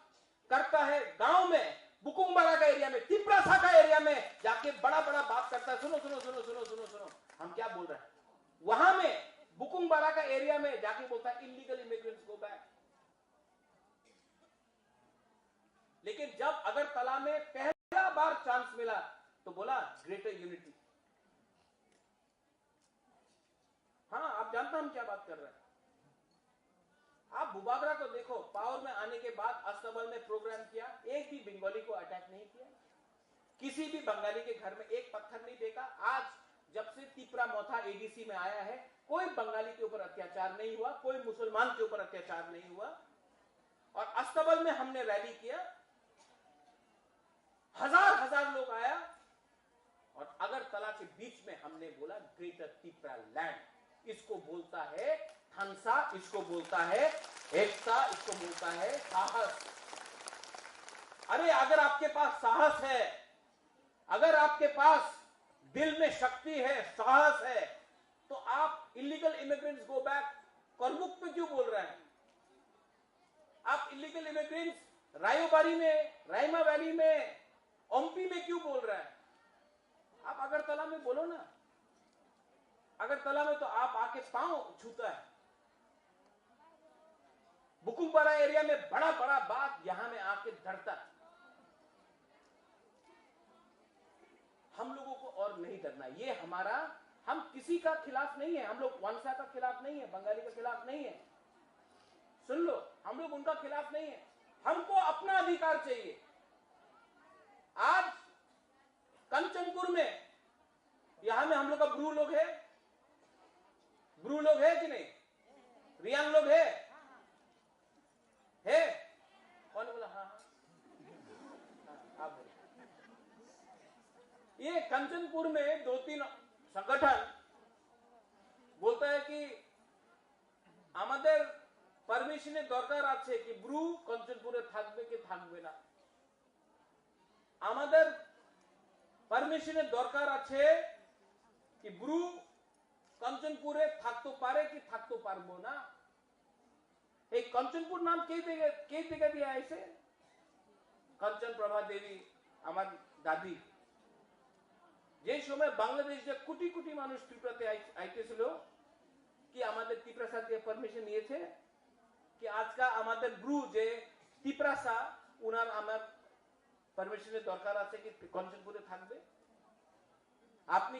करता है गांव में, बुकुंगबारा का एरिया में, तिप्रासा का एरिया में जाके बड़ा बड़ा बात करता है, सुनो सुनो सुनो सुनो सुनो सुनो हम क्या बोल रहे हैं, वहां में बुकुंगबारा का एरिया में जाके बोलता है इलीगल इमिग्रेंट्स गो बैक। लेकिन जब अगरतला में पहला बार चांस मिला तो बोला ग्रेटर यूनिटी। हाँ, आप जानते हैं हम क्या बात कर रहे हैं। आप बुबागरा को देखो, पावर में आने के बाद अस्तबल में प्रोग्राम किया, एक भी बंगाली को अटैक नहीं किया, किसी भी बंगाली के घर में एक पत्थर नहीं फेंका। आज जब से तिप्रा मोथा एडीसी में आया है, कोई बंगाली के ऊपर अत्याचार नहीं हुआ, कोई मुसलमान के ऊपर अत्याचार नहीं हुआ। और अस्तबल में हमने रैली किया, हजार लोग आया, और अगरतला के बीच में हमने बोला ग्रेटर तिप्रा लैंड। इसको बोलता है हंसा, इसको बोलता है एकता, इसको बोलता है साहस। अरे अगर आपके पास साहस है, अगर आपके पास दिल में शक्ति है, साहस है, तो आप इलीगल इमिग्रेंट्स गो बैक करमुक पे क्यों बोल रहे हैं? आप इलीगल इमिग्रेंट्स रायोबारी में, रायमा वैली में, ओम्पी में क्यों बोल रहे हैं? आप अगरतला में बोलो ना। अगरतला में तो आप आके पांव छूता है। बुकुंगबारा एरिया में बड़ा बड़ा बात यहां में आके डरता है। हम लोगों को और नहीं डरना, ये हमारा हम किसी का खिलाफ नहीं है, हम लोग वंशा का खिलाफ नहीं है, बंगाली का खिलाफ नहीं है, सुन लो, हम लोग उनका खिलाफ नहीं है, हमको अपना अधिकार चाहिए। आज कंचनपुर में, यहां में हम लोग का ब्रू लोग है, ब्रू लोग है कि नहीं, रियांग लोग है कौन बोला? हाँ आप बोले। ये कंचनपुर में 2-3 संगठन बोलता है कि আমাদের পারমিশনের দরকার আছে কি ব্রু কঞ্চনপুরে থাকবে কি থাকবে না, আমাদের পারমিশনের দরকার আছে কি ব্রু কঞ্চনপুরে থাকতে পারে কি থাকতে পারবো না। এই কঞ্চনপুর নাম কে থেকে দিয়া আইছে? কাঞ্চন প্রভা দেবী আমার দাদি, যে সময় বাংলাদেশে কোটি কোটি মানুষ ত্রিপুরাতে আইতেছিল কি আমাদের ত্রিপুরাসা দিয়ে পারমিশন নিয়েছে কি আজকা আমাদের ব্রু যে ত্রিপুরাসা উনার আমার পারমিশনের দরকার আছে কি কঞ্চনপুরে থাকবে। আপনি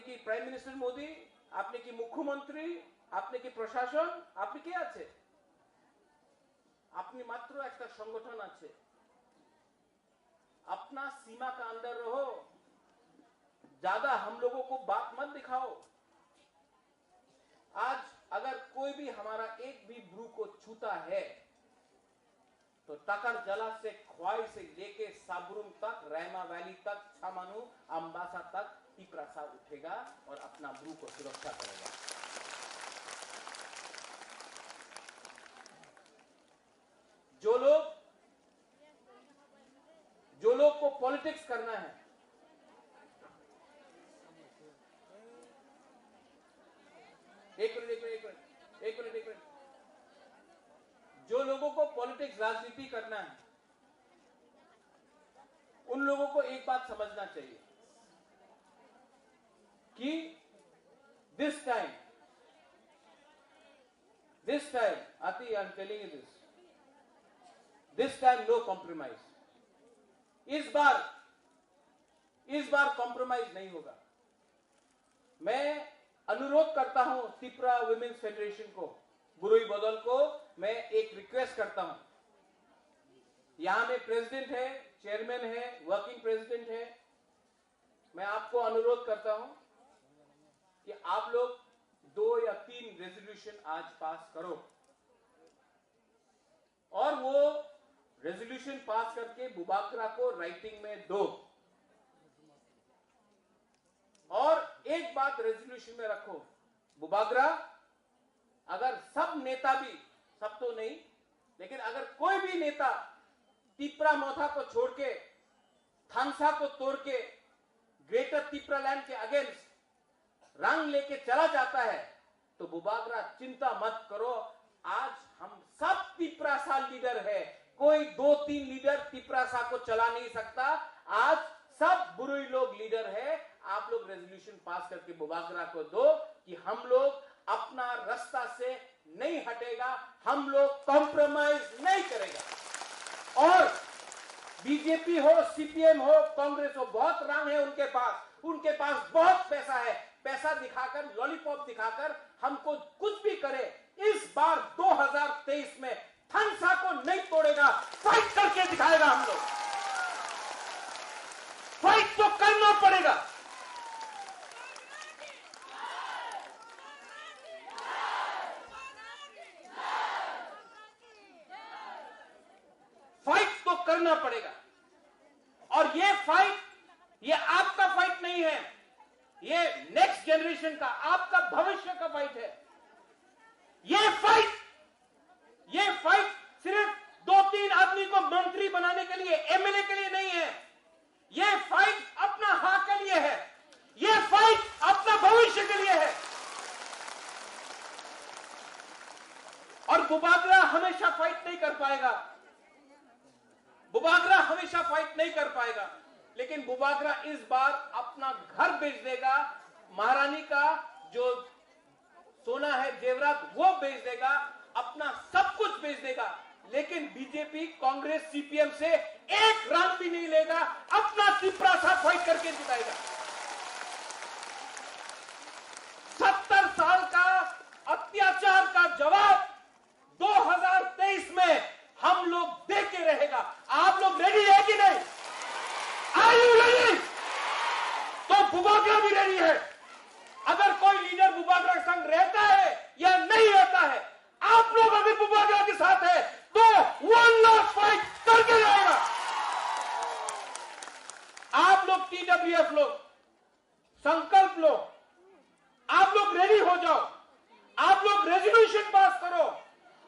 কি প্রাইম মিনিস্টার মোদি, আপনি কি মুখ্যমন্ত্রী, আপনি কি প্রশাসন, আপনি কে আছে? আপনি মাত্র একটা সংগঠন আছে। अपना सीमा का अंदर रहो, ज्यादा हम लोगों को बात मत दिखाओ। आज अगर कोई भी हमारा एक भी ब्रू को छूता है तो टाकर जला से ख्वाई से लेके साबरुम तक, रैमा वैली तक, छामानू, अंबासा तक टिपरासा उठेगा और अपना ब्रू को सुरक्षा करेगा। जो लोग को पॉलिटिक्स करना है, एक मिनट, जो लोगों को पॉलिटिक्स राजनीति करना है उन लोगों को एक बात समझना चाहिए कि दिस टाइम आती, I am telling you this time no compromise. इस बार कॉम्प्रोमाइज नहीं होगा। मैं अनुरोध करता हूं त्रिपुरा वुमेन्स फेडरेशन को, बुरुई बदल को मैं एक रिक्वेस्ट करता हूं। यहां में प्रेसिडेंट है, चेयरमैन है, वर्किंग प्रेसिडेंट है। मैं आपको अनुरोध करता हूं कि आप लोग 2 या 3 रेजोल्यूशन आज पास करो और वो रेजोल्यूशन पास करके बुबागरा को राइटिंग में दो। और एक बात रेजोल्यूशन में रखो, बुबागरा अगर सब नेता भी, सब तो नहीं, लेकिन अगर कोई भी नेता तिपरा मोथा को छोड़ के, थांगसा को तोड़ के, ग्रेटर तिपरा लैंड के अगेंस्ट रंग लेके चला जाता है तो बुबागरा चिंता मत करो। आज हम सब तिपरासा लीडर है, कोई 2-3 लीडर तिपरासा को चला नहीं सकता। आज सब बुरुई लोग लीडर है। आप लोग रेजोल्यूशन पास करके बुबागरा को दो कि हम लोग अपना रास्ता से नहीं हटेगा, हम लोग कॉम्प्रोमाइज नहीं करेगा। और बीजेपी हो, सीपीएम हो, कांग्रेस हो, बहुत रंग है उनके पास बहुत पैसा है। पैसा दिखाकर, लॉलीपॉप दिखाकर हमको कुछ भी करे। इस बार 2023 में थांगसा को नहीं तोड़ेगा, फाइट करके दिखाएगा। हम लोग फाइट तो करना पड़ेगा। फाइट तो करना पड़ेगा। और ये फाइट, ये आपका फाइट नहीं है, ये नेक्स्ट जनरेशन का, आपका भविष्य का फाइट है। ये फाइट सिर्फ 2-3 आदमी को मंत्री बनाने के लिए, एमएलए के लिए नहीं है। ये फाइट अपना हक के लिए है, ये फाइट अपना भविष्य के लिए है। और बुबागरा हमेशा फाइट नहीं कर पाएगा, बुबागरा हमेशा फाइट नहीं कर पाएगा, लेकिन बुबागरा इस बार अपना घर बेच देगा, महारानी का जो सोना है, जेवरात, वो बेच देगा, अपना सब कुछ बेच देगा। लेकिन बीजेपी, कांग्रेस, सीपीएम से एक रंग भी नहीं लेगा, अपना तिपरासा फाइट करके जिताएगा। का जवाब 2023 में हम लोग दे के रहेगा। आप लोग रेडी है कि नहीं? Are you ready? तो बुबागरा भी रेडी है। अगर कोई लीडर बुबागरा के संग रहता है या नहीं रहता है, आप लोग अगर बुबागरा के साथ है तो 1 लाख फाइट करके रहेगा। आप लोग TWF लोग संकल्प लो, आप लोग रेडी हो जाओ, आप लोग रेजोल्यूशन पास करो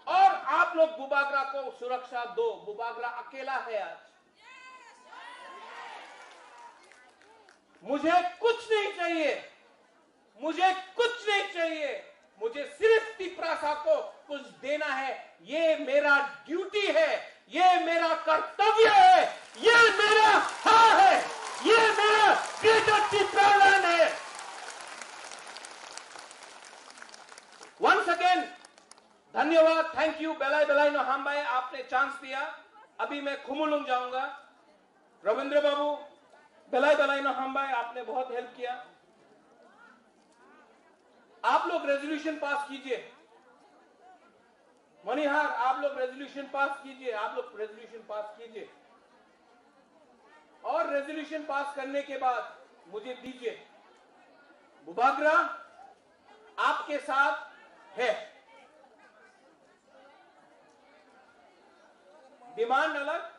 और आप लोग बुबागरा को सुरक्षा दो। बुबागरा अकेला है आज। मुझे कुछ नहीं चाहिए, मुझे कुछ नहीं चाहिए, मुझे सिर्फ तिपरासा को कुछ देना है। ये मेरा ड्यूटी है, ये मेरा कर्तव्य है, ये मेरा हाँ है, ये मेरा ग्रेटर तिपरालैंड है। वंस अगेन धन्यवाद, थैंक यू बेलाई बेलाई नो हम भाई, आपने चांस दिया। अभी मैं खुमुलुंग जाऊंगा। रविंद्र बाबू, बेलाई बेलाई नो हम भाई, आपने बहुत हेल्प किया। आप लोग रेजोल्यूशन पास कीजिए। मणिहार, आप लोग रेजोल्यूशन पास कीजिए, आप लोग रेजोल्यूशन पास कीजिए और रेजोल्यूशन पास करने के बाद मुझे दीजिए। बुबागरा आपके साथ है। डिमांड अलग,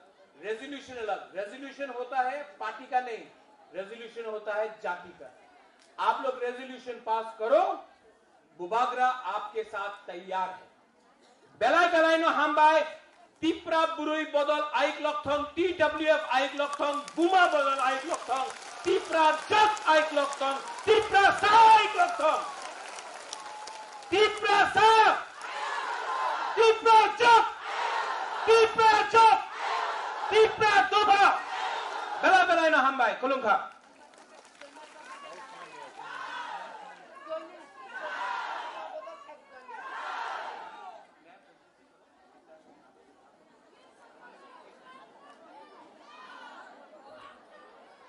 रेजोल्यूशन अलग। रेजोल्यूशन होता है पार्टी का नहीं, रेजोल्यूशन होता है जाति का। आप लोग रेजोल्यूशन पास करो, बुबागरा आपके साथ तैयार है। बेलाई बेलाई नो हम भाई, तिप्रा बुरुई बदल आइक लक्षण, TWF आइक लक्षण, बुमा बदल आइक लक्षण, तिप्रा जग आइक लक्षण, तिप्रा सा आइक लक्षण, तिप्रा सा, तिप्रा जग, तिप्रा जग, तिप्रा दोबा। बेलाई बेलाई नो हम भाई, खुलुंखा।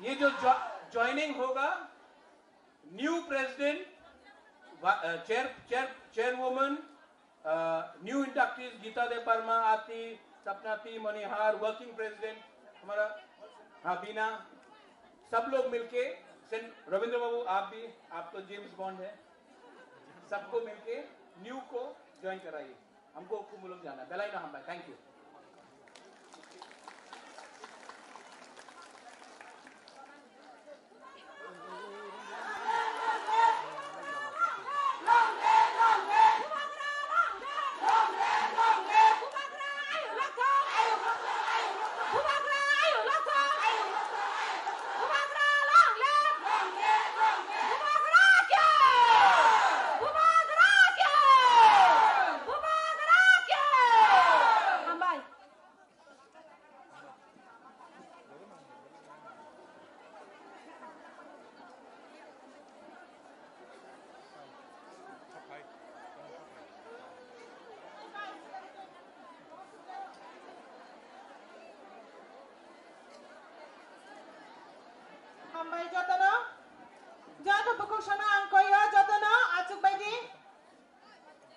ये जो ज्वाइनिंग होगा, new president, chairwoman, new inductees Geeta दे परमा, आती, सपना ती, मणिहार, वर्किंग प्रेसिडेंट हमारा बीना, सब लोग मिलके, रविंद्र बाबू आप भी, आप तो जेम्स बॉन्ड है, सबको मिलके न्यू को ज्वाइन कराइए। हमको कुमुलुंग जाना। बेलाई ना हम भाई, thank you. Hambai jotano, jato buku sana angkoyo jotano acuk bayi.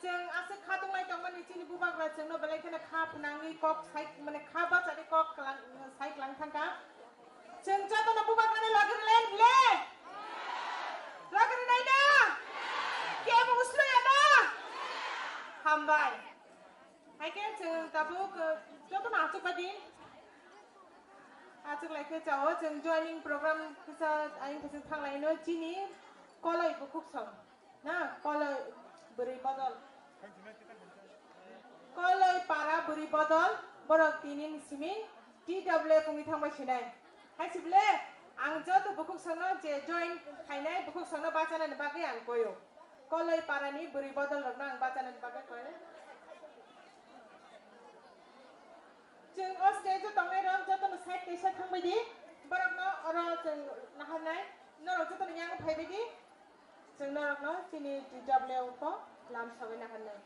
Jeng asik khatung lai tongman ichi ni bubak ra jeng no belai kena khap nangi kok sai mane khaba jadi kok sai lang thangka. Jeng jotano bubak ra lagir len le. Lagir nai da. Ke bu uslo ya da. Hambai. Hai ke jeng tabuk jotano acuk bayi. Acuk lai ke jauh jeng joining program kita aing kesing thang lai no cini kolai bukuk song. Nah kolai beri botol. Kolai para beri botol borok tinin simi TWF pungi thang basinai. Hai sible angjo tu bukuk sono je join kainai bukuk sono bacana ni bagai ang koyo. Kolai para ni beri botol lorna ang bacana ni bagai koyo. Jeng os stage tongai rom joto no side tesa thang bidi borok no oro jeng nahanai norok joto no yang phai bidi jeng norok no sini TWF ko lam sabai nahanai.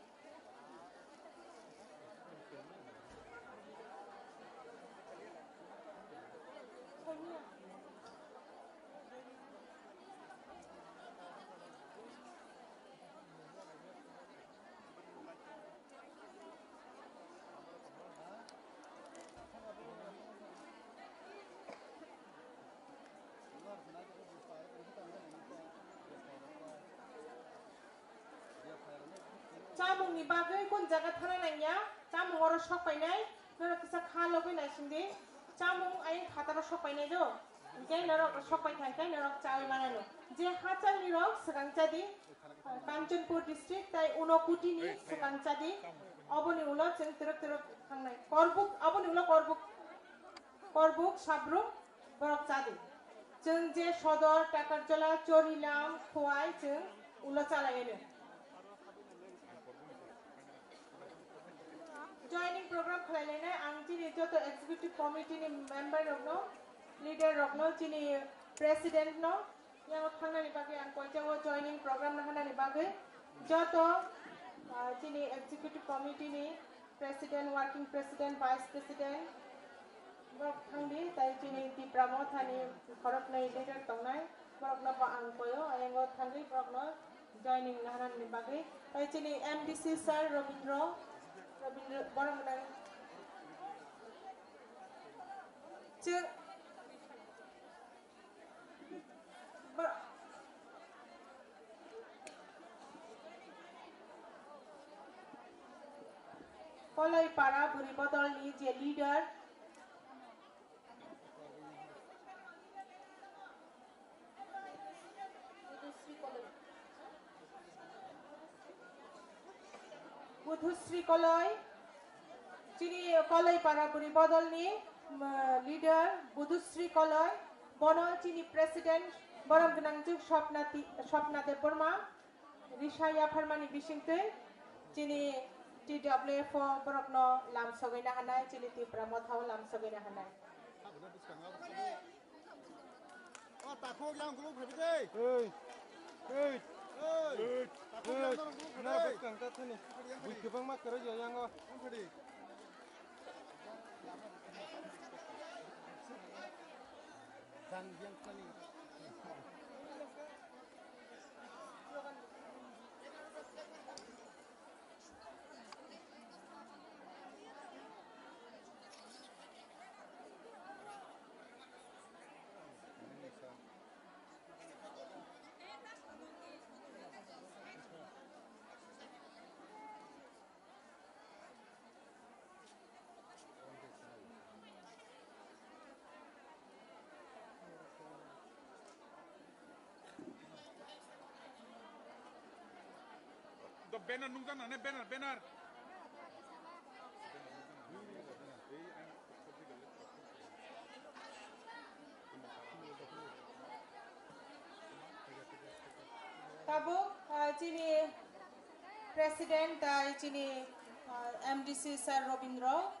ni bagai kon jaga thana nanya chamung oro sok painai noro kisa kha lobai nai sindi chamung ai khataro sok painai jo ke noro sok pai thai kai noro chai manano je hachal ni rok sakangchadi Kanchanpur district tai Unokuti ni sakangchadi aboni ulo cheng terok thangnai korbuk aboni ulo korbuk sabrum borok chadi cheng je sodor takarjala chorilam khwai cheng ulo chalaine joining program khalailene ang chini joto executive committee ni member rokno leader rokno chini president no yang thangna ni bage ang koijango joining program na hana ni bage joto chini executive committee ni president working president vice president borok thangdi tai chini tipramo thani khorok nei leader tongnai borok na ang koyo ayango thangdi borok no joining na hana ni bage tai chini MDC sir Robindro borok na Kolai para buri bodol ni je leader Budhusri Kolai chini Kolai para buri bodol ni leader Budhusri Kolai bono chini president borom gnangjuk Swapna Deborma Rishaya Pharmani Bishingte chini TWF borokno lam sogaina hanai chini tipramo thau lam sogaina hanai Oh, takut yang guru berhenti. Hei, hei, hei. Takut yang guru berhenti. Nah, bukan kata ni. Bukan bang mak kerja yang oh. Berhenti. Dan yang kali. The banner nunggu kan, banner. Tabu chini president chini MDC sir Robindro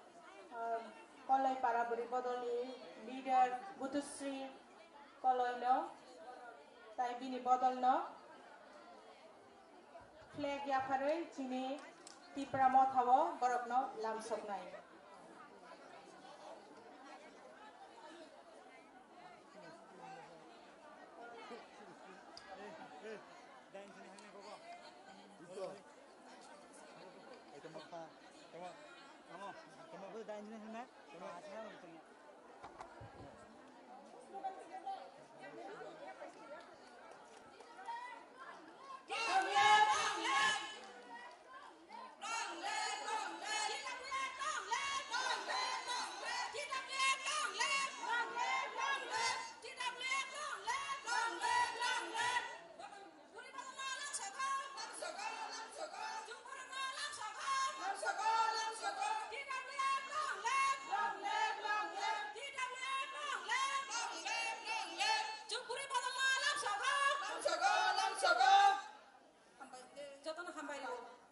Kolai para buri bodol ni leader Budhusri Kolai no tai bini bodol no flag ya phare chini tipramo thawo borokno lam soknai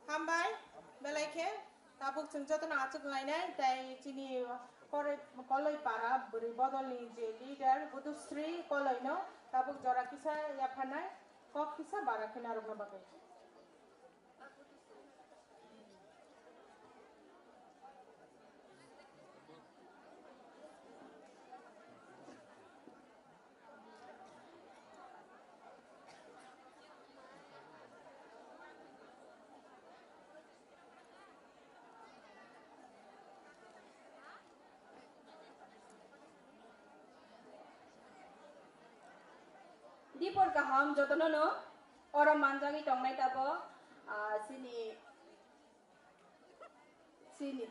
Hambai belaike tabuk chungjato na achuk lainai tai chini koloi para buri bodol ni je leader Budhusri Koloi no tabuk jora kisa ya phanai kok kisa bara khina rogna bagai Dipor kaham jotono no orang manjangi tongnai tabo sini sini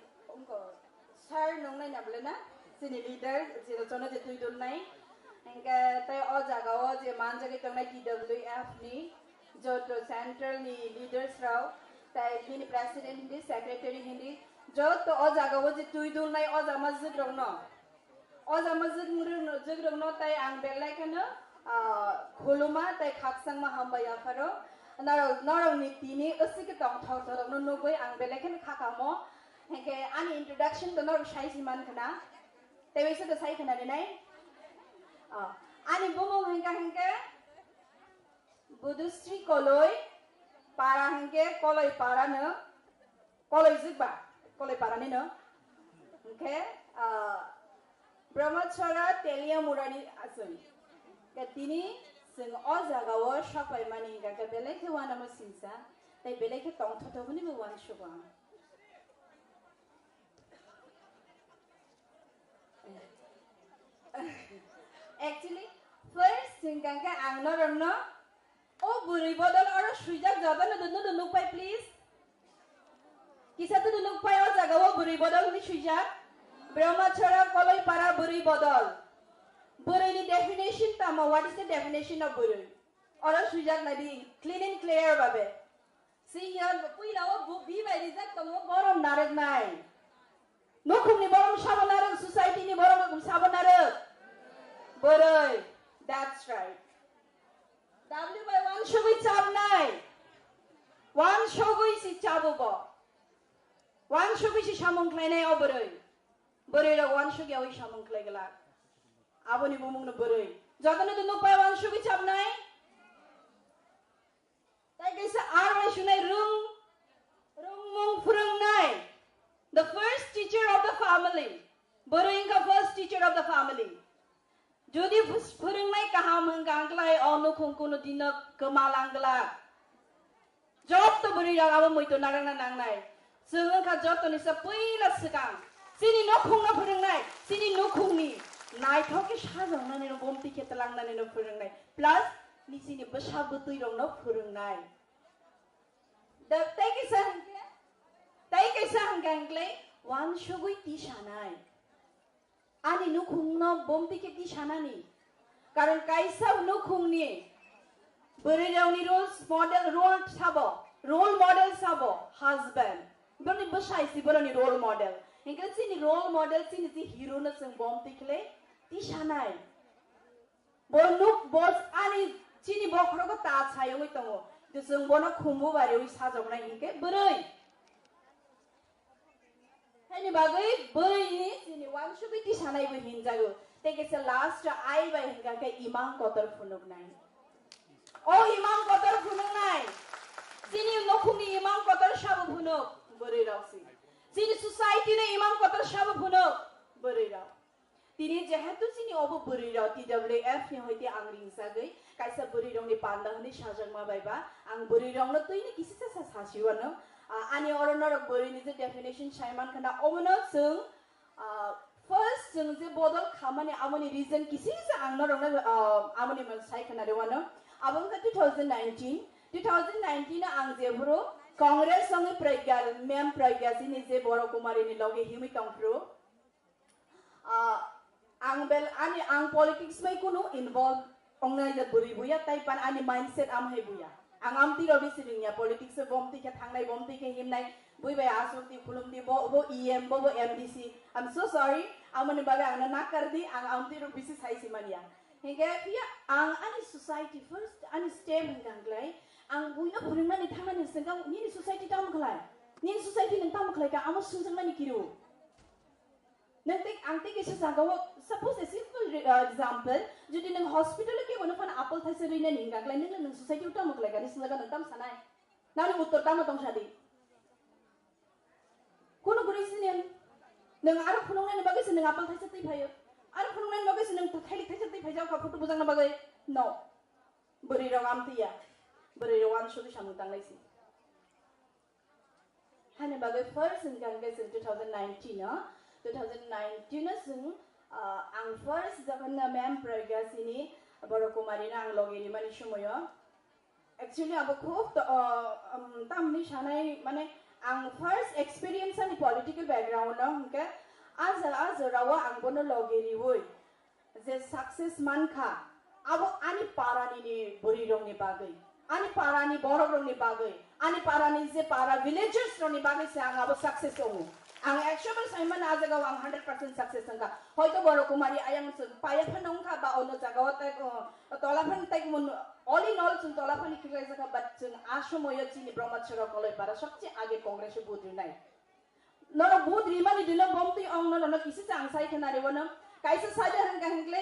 sar nong nai nable na sini leader je chona je tui dun nai engka tai o jaga o je manjagi tong nai TWF ni joto central ni leaders rao tai bini president hindi secretary hindi joto o jaga o je tui dun nai o jama jig rong no o jama jig rong no tai ang belai kana khuluma tai khaksang ma hamba ya pharo narong ni tini asik tong thau thau no no boi ang belai kana khakamo hengke ani introduction to nor shai siman kana tewe se to sai kana nai ani bomo hengke budustri koloi para hengke koloi para no koloi jigba koloi para ni no hengke brahmachara telia murani asoi ke tini sing o jaga o sapai mani hengke belai ke wana mo sinsa tai belai ke tong thau thau ni bo wan shuba actually first singkangka angno ramno o buri bodol aro suijak jaban no nuk pai please kisa tu nuk pai o jaga o buri bodol ni suijak brahmachara koloi para buri bodol buri ni definition tama what is the definition of buri aro suijak nabi clean and clear babe see here puila o bi bai rijak tomo borom narek nai nokhumni borom sabonarak society ni borom sabonarak Boy, that's right. W by 1 shogui chab nai. 1 shogui si chabo bo. 1 shogui si samung klai nai o boy. Boy ra 1 shogui oi samung klai gala. Aboni bumung no boy. Jadane to no pai 1 shogui chab nai. Tai kaisa ar mai sunai rung mung furung nai. The first teacher of the family. Boy inga first teacher of the family. Jodi फोरोंनाय गाहाम गांगलाय अनुखुं कुनु दिन गोमालांगला जब तो बुरि रागाबो मैतो नारांना नांनाय जों का जतनि स पहिला सिगां सिनि नखुंना फोरोंनाय सिनि नखुंनि नायथौके साजावनानै न बमति खेतलांनानै न फोरोंनाय प्लास निसिनि बसाबो दैरंनो फोरोंनाय दा ताइकेसा हंगांगले वान सुगुइ तिसानाय ani nukhungno bomti ke ti sanani karon kaisa nukhungni bori rauni role model sabo husband boni basai si boroni role model engka sini role model sini ti hero na sing bomti kle ti sanai bonuk bos ani sini bokhro ko ta chayo oi tongo to sing bono khumbu bare oi sajokna engke boroi Hani bagai boy ni sini wan shubi ti sanai bo hinjago take is last ai ba hinga ka imam kotor phunuk nai o imam kotor phunuk nai sini nokhuni imam kotor sab phunuk bori rausi sini society ne imam kotor sab phunuk bori rau tini jehetu sini obo bori rau TWF ni hoite angring sagai kaisa bori rau ni panda ni sajang ma baiba ang bori rau no toini kisi sa sasiwano ani oronor bori ni je definition shaiman khana omono sung first sung je bodol khamani amoni reason kisi sa angno rong amoni man sai khana rewano abang ka 2019 na ang je bro congress song pragya mem pragya sini je boro kumari ni loge himi tongpro ang bel ani ang politics mai kuno involve ongnai je bori buya taipan ani mindset am hai buya ang amti robi siringnya politics bomti ke thangnai bomti ke himnai buibai asulti khulumdi bo em bo MDC I'm so sorry amani babe angna na kardi ang amti robi si sai simania hingga pia ang ani society first ani stem ganglai ang buina phurina ni thangna ni sengka ni society tam khlai ni society nang tam khlai ka amo sunjang ni kiru nanti angti ke sagawo suppose a simple example jodi nang hospital ke bono fan apple thaise rina ning ganglai nang society utam khlai ka ni sunjaga nang tam sanai nani uttor tam tong sadi kono gurisinen nang aro phunong nang bagai nang apple thaise tei phayo aro phunong nang bagai nang thaili thaise tei phajau ka photo bujang na bagai no beri rawam tia beri rawan shubi samung tang laisi hane bagai first in gangai 2019 2019 sung ang first jaganna mem pragya sini boro kumari na ang logeri mani sumoyo actually abo khub tamni sanai mane ang first experience ni political background no hingke आज रावा आंबोनो लगेरि वै जे success मानखा abo ani parani ni borirong ni bagay ani parani borogrong ni bagay ani parani je para villagers rong ni bagay sa ang abo success ong ang actual Simon ajaga 100% success angka hoito boro kumari ayang sun paya phanong kha ba ono jaga ta tola phan tai mun all in all sun tola phan khilai jaka but sun ashomoyo chini brahmachara koloi para sabche age congress budri nai noro budri mani dilo bomti ong no kisi chang sai khanare wono kaisa saja hang kangle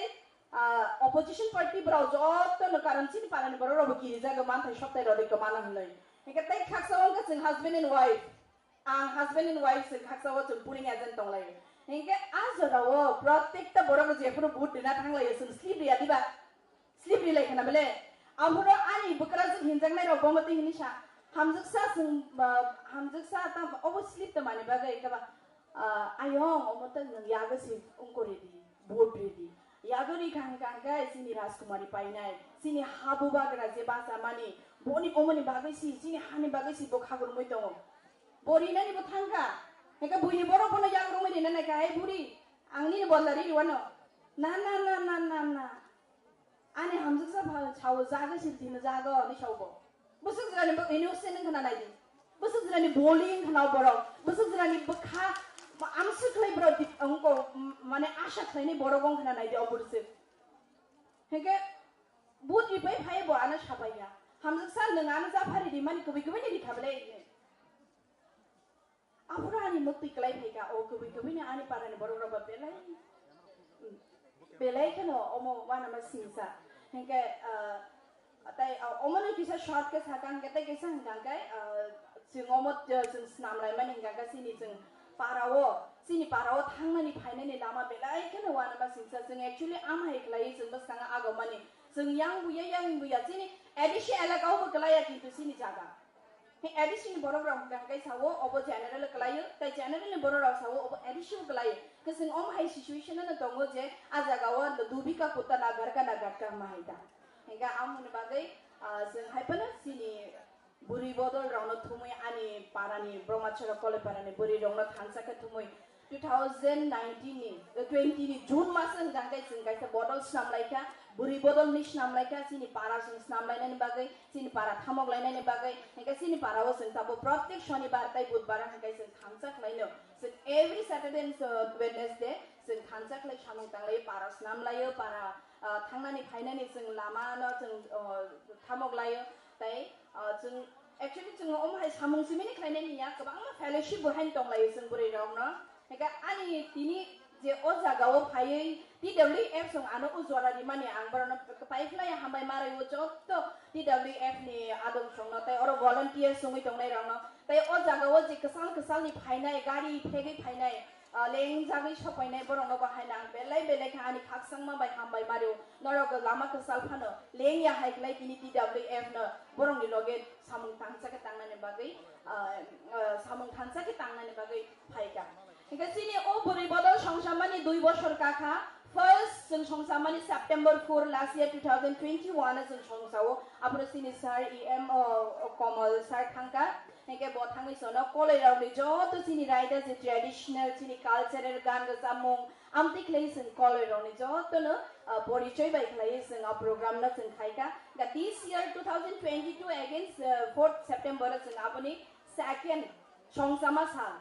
opposition party bro jotto no karan chini parani boro robo kiri jaga man thai soptai rode ko mana hunai hingke tai khaksawang ka chung husband and wife ang husband and wife chung khaksawa chung puring agent tonglai hingke azarawo prottekta boro ko jefuro bud dina thanglai sun sleep ri adiba sleep ri lai khana bele amuro ani bukra chung hinjang nai ro bomati hinisa hamjuksa ta obo sleep ta mani bagai ka ba ayong omota nang yaga si ungkori di bud ri di Yadori kangkangga sini Raskumari painai sini habu bagra je basa mani boni omani bagai si sini hani bagai si bokhagur moi tongo bori nani bo thangka heka buni boro bono yagur moi dina ka ai buri angni ni bollari wano na ani hamjuksa bha chaw jaga si dina jaga ni chawbo busuk jani bo innocent khana nai di busuk jani bowling khana boro busuk jani bkha amsu klai bro di angko mane asha klai ni boro gong khana nai di oburse heke but i pai phai bo ana sabaya hamjak sa nangana ja phari di mani kubi kubi ni khabale apura ani mukti klai phai ka o kubi ni ani parani boro ro ba belai khano omo wana ma sinsa heke tai omo ni kisa short ke sakang ke tai kisa hanggang kai singomot jeng snam lai mani hanggang ka sini jeng parawo sini parawo thangmani phainani lama belai khano wana ma sinsa jeng actually am hai klai jeng bas kanga agomani jeng yang buya sini addition elaka ho klai kintu sini jaga he addition borograng kai sawo obo general klai tai general ni borograng sawo obo addition klai kesing om hai situation na tongo je ajaga wa dubika kutana garka na garka mahaida hega amune bagai jeng hai pana sini buri bodol rauno thumui ani parani brahmachara kole parani buri rauno thansa ka thumui 2019 ni 20 ni June masa hangkai jengkai sa bodol snam laika buri bodol ni snam laika sini para sing snam laina ni bagai sini para thamok laina ni bagai hangkai sini para wo sing tabo pratek shonibar tai budbar hangkai sing thansa laino so every Saturday and Wednesday sing thansa klai samang tanglai para snam layo para thangnani phainani sing lama no sing thamok layo tai jeng actually jeng om hai samung simini khlainai ni ya kabang ma fellowship behind tong lai jeng buri rong no heka ani tini je o jaga o phai TWF song ano uzora di mani ang barono pai khlai hambai marai o jotto TWF ni adong song no tai oro volunteer songi tong lai rong no tai o jaga o je kasal ni phainai gari phegi phainai leng jagai sopainai borong ba hainang belai khani khaksang ma bai hambai mario norok lama kasal phano leng ya haiklai kini TWF no borong ni loge samung tangsa ke tangnani bagai samung tangsa ke tangnani bagai phaika hingga sini o buri bodol songsamani 2 boshor kakha first jeng songsamani September 4 last year 2021 jeng songsawo apura sini sir EM Komal sir thangka hingga bo thangi sono kolai rauni joto sini raida je traditional sini cultural gan ga samung amti klai sing kolai rauni joto no porichoy bai klai sing program na sing khaika ga this year 2022 against 4th September jeng apuni second songsama sal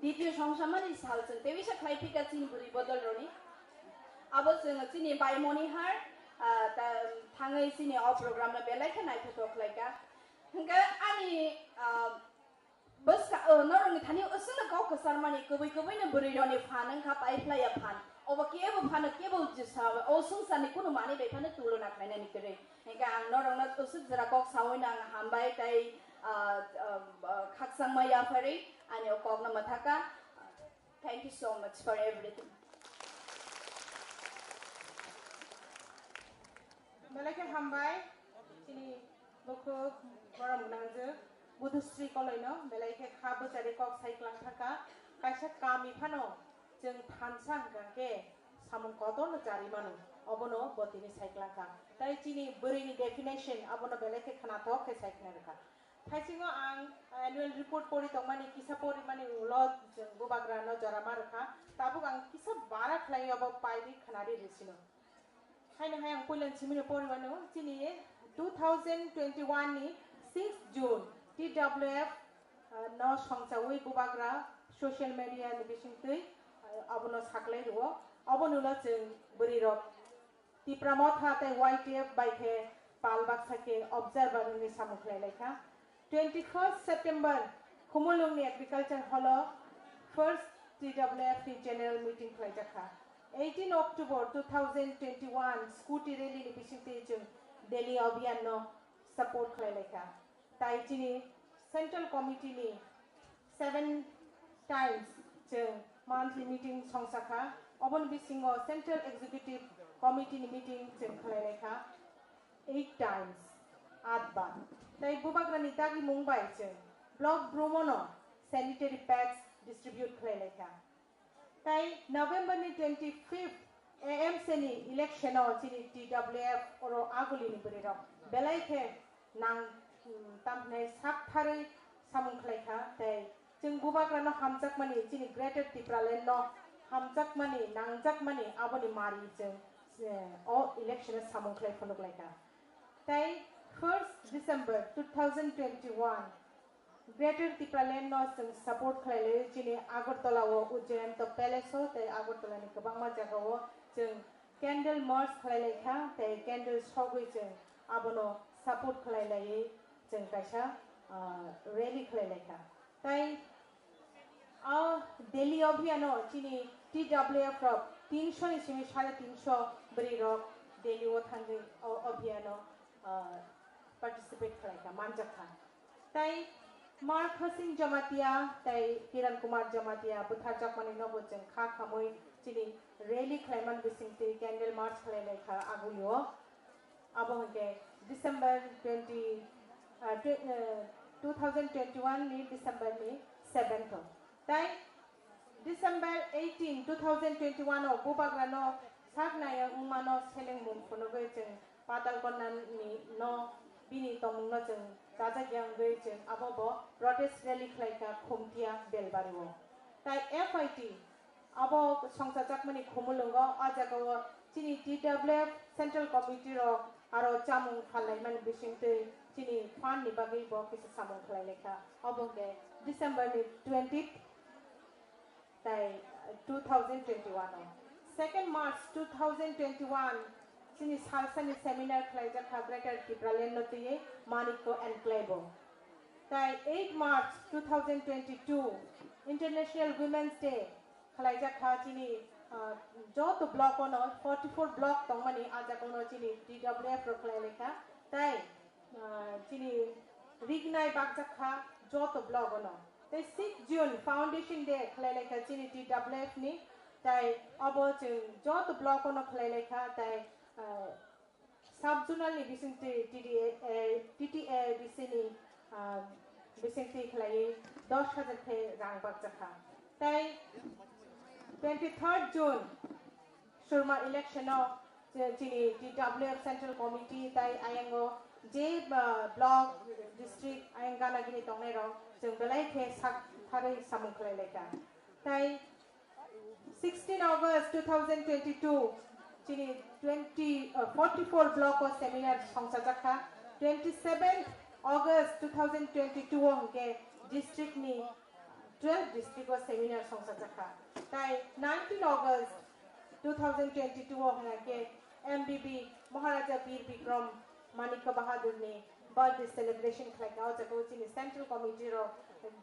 দ্বিতীয় সংসামানি সাল জeng tebisa khlai phika sini buri bodol roni abo jeng sini baimoni har ta thangai sini o program na belai khanai photo khlaika hingga ani bas norong thani usna kau kasar mani kubai na buri roni phanang kha pai playa phan oba kebo phana kebo jisa o sungsani kuno mani bai phana tulona khlaina ni kere hingga ang norong na usuk jara kok sawoina ang hambai tai khaksang maya phari ani okogna mathaka thank you so much for everything Malake hambai sini boko boram nangje budusri kolaino belai khabu chari kok saiklang thaka kaisa kami phano jeng thansa hangke samung kodon jari manu obono botini saiklang ka tai chini buri ni definition abono belai khana thok ke saiklang ka थाइसिङो आं annual report परि तंमानि किसा परि मानि उल बुबाग्रा न जरा मारखा Tabuk आं किसा बारा खलाय अब पाइरि खनारि रिसिनो हायनो हाय आं पइलन सिमिनो परिवानो चिनि 2021 नि 6 जून TWF न संसावै बुबाग्रा सोशल मीडिया नि बिसिंतै अबनो साकलै रु अबनुला जों बोरि रक तिप्राम थाते YTF बाइखे पालबाक साके ऑब्जर्वर नि सामुखलाय लेखा 21 September खुमुलुंनि agriculture hall first TWF general meeting खलायजाखा 18 October 2021 स्कूटी रैली नि बिसिंतै जों दिल्ली अभियान न सपोर्ट खलायलेखा ताइचिनि सेंट्रल कमिटी नि 7 times जों monthly meeting संसाखा अबन बिसिंगो सेंट्रल एग्जीक्यूटिव कमिटी नि मीटिंग जों खलायलेखा 8 times आदबा ताई बुबाग्रानि दागि मुंबाय जों ब्लॉक ब्रोमोनो सैनिटरी पैड्स डिस्ट्रीब्यूट खलायलेखा ताई नवंबर नि 25 AM सेनि इलेक्शन चिनि TWF और आगुलिनि बरेर बेलायखे नां तामने साकथारै सामुखलायखा ताई जों बुबाग्रानो हामजाकमानि चिनि ग्रेटर तिप्रालेन्ड न हामजाकमानि नांजाकमानि आबनि मारि जों ओ इलेक्शन सामुखलाय फनुखलायखा ताई 1 December 2021 ग्रेटर तिप्रालेन्ड न जों सपोर्ट खलायले चिनि आगरतलाओ उज्जैन तो पैलेस हो ताई आगरतलानि गोबां जायगाओ जों कैंडल मार्च खलायलेखा ताई कैंडल सगै जों आबनो सपोर्ट खलायलायै जों कायसा रैली खलायलेखा ताई दिल्ली अभियान चिनि TWF 300 नि सिमी 350 बरि रक दिल्ली ओ थांगे अभियान पार्टिसिपेट खलायखा मानजाखा ताई मार्कसिंग जमातिया ताई किरण कुमार जमातिया बुथारजाकमानि नबो जों खा खामै चिनि रैली खलायमान बिसिंति कैंडल मार्च खलायलेखा आगुलिओ अबहके डिसेंबर 2021 नि डिसेंबर नि 7th ताई डिसेंबर 18 2021 बुबाग्रानो सागनाया उमानो सेलें मुंखनोगै जों पातालकन्नानि न बिनि तमुंनो जों जाजागियांगै जों आबो प्रोटेस्ट रैली खलायखा खुमथिया बेलबारिओ ताई FIT आबो संसाजाकमानि खुमुलुंगो आजागाओ चिनि TWF सेंट्रल कमिटी रो आरो चामुं खालायमान बिसिंतै चिनि फान नि बागै बो किस सामुं खलायलेखा अबोगे डिसेंबर नि 20th ताई 2021 2nd March 2021 चिनि सालसानि सेमिनार खलायजाखा ग्रेटर तिप्रालेन्ड नतिये मानिको एनक्लेवो ताई 8 March 2022 इंटरनेशनल वुमेन्स डे खलायजाखा चिनि जत ब्लॉक ono 44 ब्लॉक तंगमानि आजाकोनो चिनि TWF खलायलेखा ताई चिनि रिगनाय बागजाखा जत ब्लॉक ono ताई 6 June फाउंडेशन डे खलायलेखा चिनि TWF नि ताई अबो जों जत ब्लॉक ono खलायलेखा ताई सब जोनल नि बिसिंति TTA बिसिनि बिसिंति खलायै 10,000 थे रां बागजाखा ताई 23 June सुरमा इलेक्शन चिनि TWF सेंट्रल कमिटी ताई आयंगो जे ब्लॉक डिस्ट्रिक्ट आयंगानागिनि तंगनाय रो जों बेलायखे साक थारै सामुं खलायलेखा ताई 16 August 2022 चिनि 44 ब्लॉक of सेमिनार संसाजाखा 27 August 2022 के डिस्ट्रिक्ट नि 12 डिस्ट्रिक्ट of सेमिनार संसाजाखा ताई 19 August 2022 के MBB महाराजा वीर विक्रम मानिक बहादुर ने बर्थडे सेलिब्रेशन खलायगा जको चिनि सेंट्रल कमिटी रो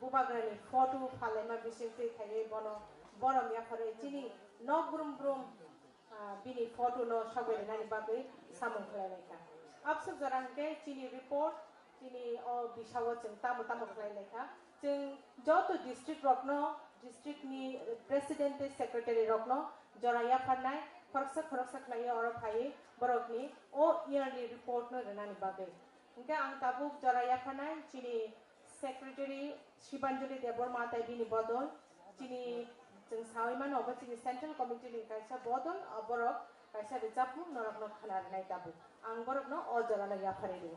बुबाग्रानि फोटो फालेमा बिसिंति थायै बनो बरम याफरे चिनि न ग्रुम ग्रुम बिनि फोटो न सबैनानि बागै सामुं खलायलेखा आपसब जरांके चिनि रिपोर्ट चिनि ओ बिसाव जों तामो तामो खलायलेखा जों जत डिस्ट्रिक्ट रकनो डिस्ट्रिक्ट नि प्रेसिडेंट सेक्रेटारी रकनो जराया फारनाय फरकसा खलायो और फायै बरकनि ओ इयरली रिपोर्ट न रनानि बागै इनका आं ताबुक जराया फारनाय चिनि सेक्रेटारी शिबांजलि देबरमा ताई बिनि बदल चिनि जों सावैमान अब चिनि सेंट्रल कमिटी नि कायसा बदल बरक कायसा रिजार्व नरकनो खनारनाय ताबुक आं बरकनो अ जराना याफारेदो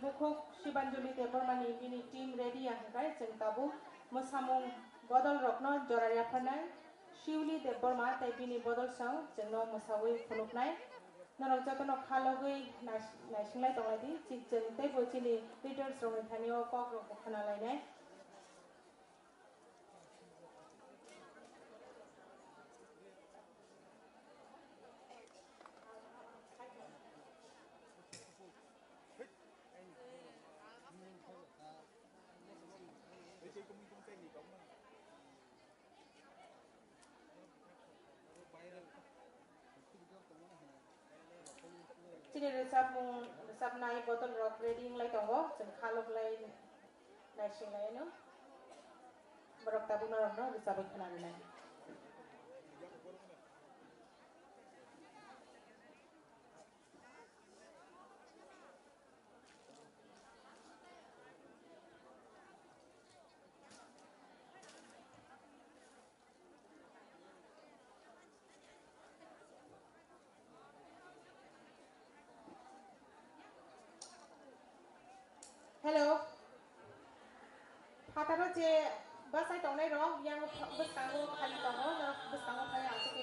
बुखुक शिबानजुलि देबरमानि बिनि टीम रेडी आंखाय जों दाबो मोसामुं बदल रखनो जरारिया फरनाय शिवली देबरमा ताइ बिनि बदल सं जोंनो मोसावै फुनुकनाय नरक जतनो खालगै नायसिंलाय दंलायदि जों तैबो चिनि लिडार्स रंनि थानियाव कक रक खानालायनाय चिनि रोजाब नाय बदल रक रेडिं लाय दंगो जों खालग लाय नायसिंलायनो बरक दाबुना रंनो रोजाबै खोनानाय Hello. Fataro je bus ai tongnai ro yang bus kango khali tongo na bus kango khali ase ke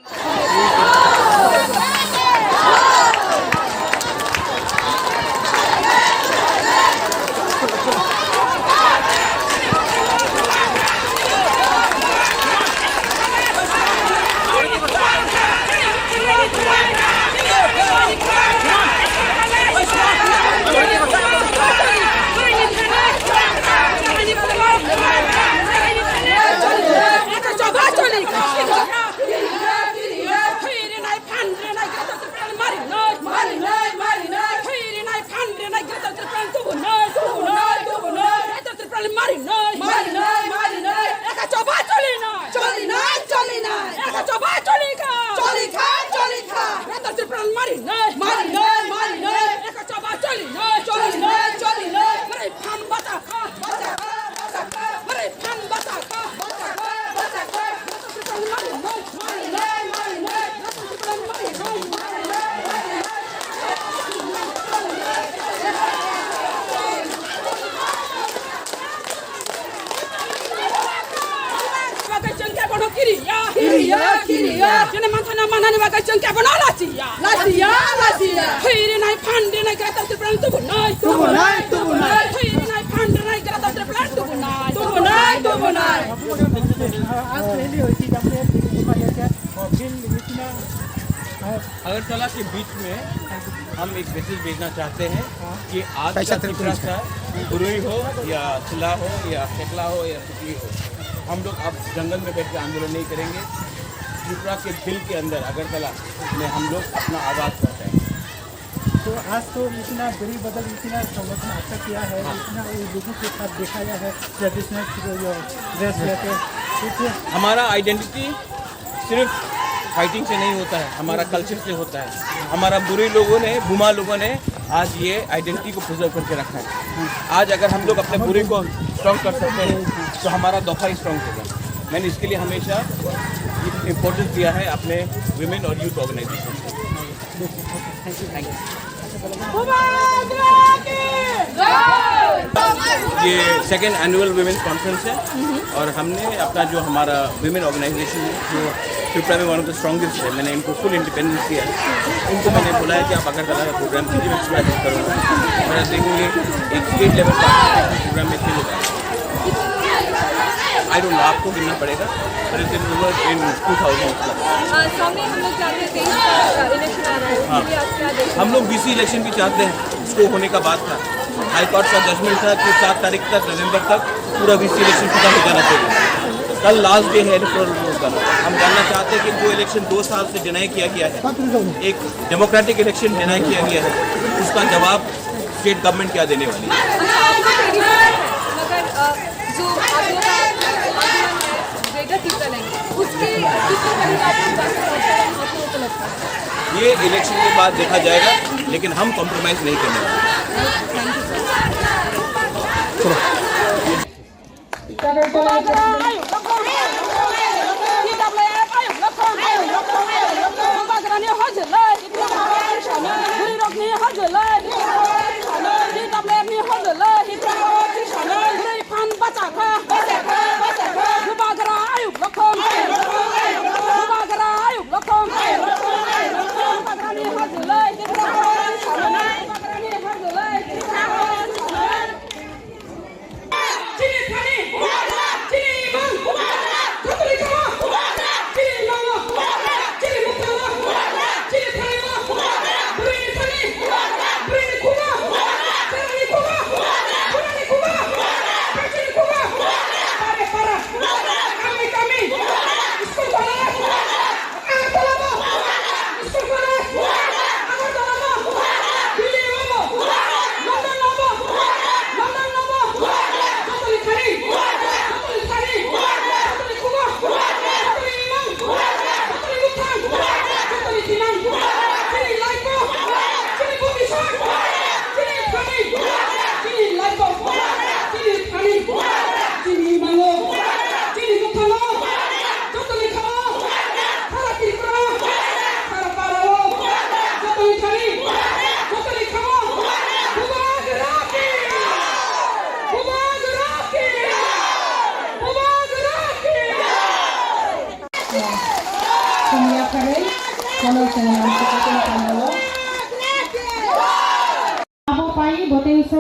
Kini mantana mana ni bagai cengkeh pun lasia. Hiri naik pandi naik kereta terpelan tubuh naik. Hiri naik pandi naik kereta terpelan tubuh naik. Agartala के बीच में हम एक message भेजना चाहते हैं कि आज का त्रिपुरा का गुरुई हो या सिला हो या शेखला हो या सुकली हो, हम लोग अब जंगल में बैठ के आंदोलन नहीं करेंगे। त्रिपुरा के दिल के अंदर अगरतला में हम लोग अपना आवाज़ पहुँचाएंगे। तो आज तो इतना बड़ी बदल इतना संगठन अच्छा किया है, इतना लोगों के साथ दिखाया है ट्रेडिशनल ड्रेस लेके। हमारा आइडेंटिटी सिर्फ फाइटिंग से नहीं होता है, हमारा कल्चर से होता है। हमारा बुरे लोगों ने, बुमा लोगों ने आज ये आइडेंटिटी को प्रिजर्व करके रखा है। आज अगर हम लोग अपने बुरे को स्ट्रॉन्ग कर सकते हैं तो हमारा दफा ही स्ट्रॉन्ग होगा। मैंने इसके लिए हमेशा इम्पोर्टेंस दिया है अपने विमेन और यूथ ऑर्गेनाइजेशन को। Thank you. ये सेकेंड एनुअल विमेन कॉन्फ्रेंस है और हमने अपना जो हमारा विमेन ऑर्गेनाइजेशन है जो त्रिपुरा में वन ऑफ द स्ट्रॉन्गेस्ट है, मैंने इनको फुल इंडिपेंडेंस दिया है। इनको मैंने बुलाया कि आप अगरतला का प्रोग्राम कीजिए, मैं इसमें अटेंड करूँगा। और देखेंगे एक स्टेट लेवल का प्रोग्राम में खेल होगा। आई डोंट नो आपको गिनना पड़ेगा, पर इट इज इन 2000 हम लोग BC इलेक्शन भी चाहते हैं, इसको होने का बात था। हाई कोर्ट का जजमेंट था कि 7 तारीख तक नवंबर तक पूरा BC इलेक्शन खत्म हो जाना चाहिए। कल लास्ट डे है इलेक्टोरल रोल का। हम जानना चाहते हैं कि जो इलेक्शन 2 साल से डिनाई किया गया है, एक डेमोक्रेटिक इलेक्शन डिनाई किया गया है, उसका जवाब स्टेट गवर्नमेंट क्या देने वाली है। ये इलेक्शन के बाद देखा जाएगा, लेकिन हम कॉम्प्रोमाइज नहीं करने वाले।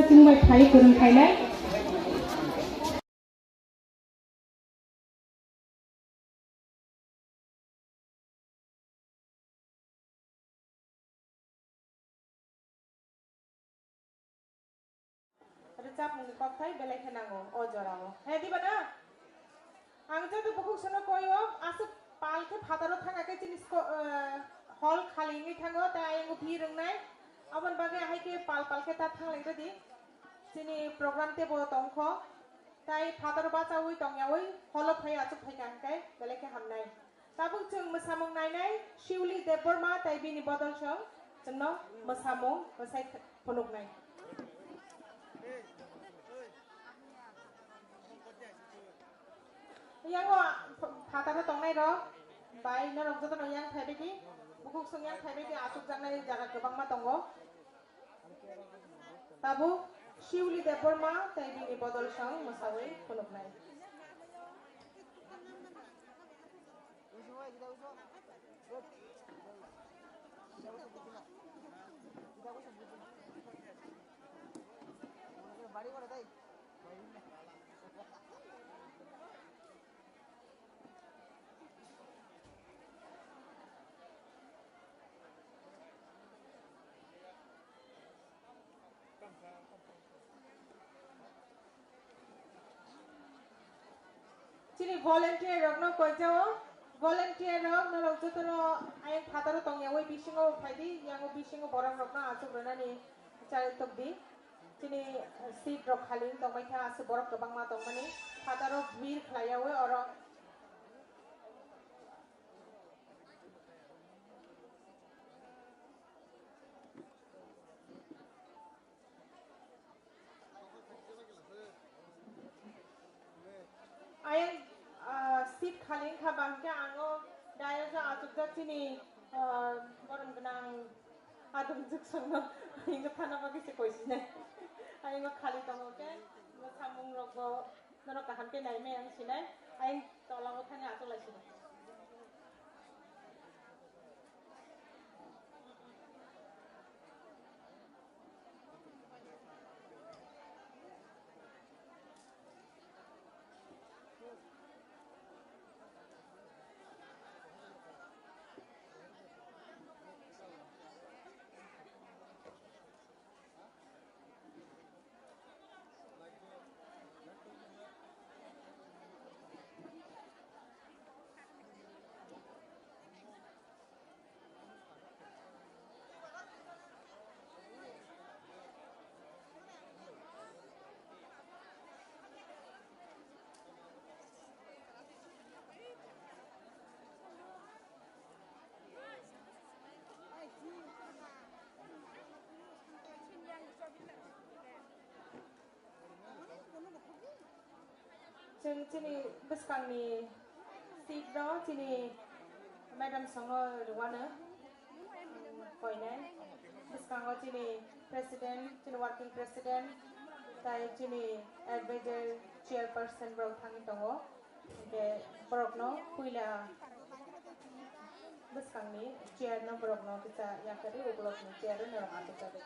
जोंबाय थायो फोरोंखायलाय रोजाब मुंनि कपथाय बेलायखे नांगौ अजरावो हे दिबाना आं जतो बुकुक सनो कोयो आसे पालके फादारो थांगाके जिनिसको हल खालिङै थाङो दा आंगो भि रोंनाय अबन बागे हायके पालके ता थांलाय दी जिनि प्रोग्राम ते बो तंख ताई फादारो बाचावै तंयावै हल फाय आचु फायकांकाय बेलायखे हामनाय ताबुक जों मोसामुं नायनाय शिवली देबबर्मा ताई बिनि बदल सं जोंनो मोसामुं मोसाय फनुकनाय Yang fataro tongnai ro bai no rok joto no yang thaibeki bukuk sung yang thaibeki asuk jangnai jaga gobang ma tongo tabu Shiwli Deborma taibini bodol sang mosawi phunuknai Chini volunteer rok no koijao volunteer rok no rok joto no ai fataro tongyawai bisingo phaidi yango bisingo borang rok no asuk renani chai tokdi chini seat rok khaling tongbai tha asu borok gobang ma tongmani fataro bir khlaiyawe oro ayang seat khaling kha bangke ango dayo ja atuk ja chini borom gnang adum juk sangno ingo thana ba kise koisine ayang khali tongo ke no samung rogo no kaham ke nai me ang sinai ayang tolango thanga atuk laisine जों चिनि बसकांनि seat रो चिनि madam संगो रुवानो कोइनाय बसकांगो चिनि president चिनि working president ताई चिनि adviser chairperson ब्रok थांgi tongo के ब्रokno कुइला बसकांनि chair न ब्रokno किसा याकरि ब्रokno chair न रहाते जाबे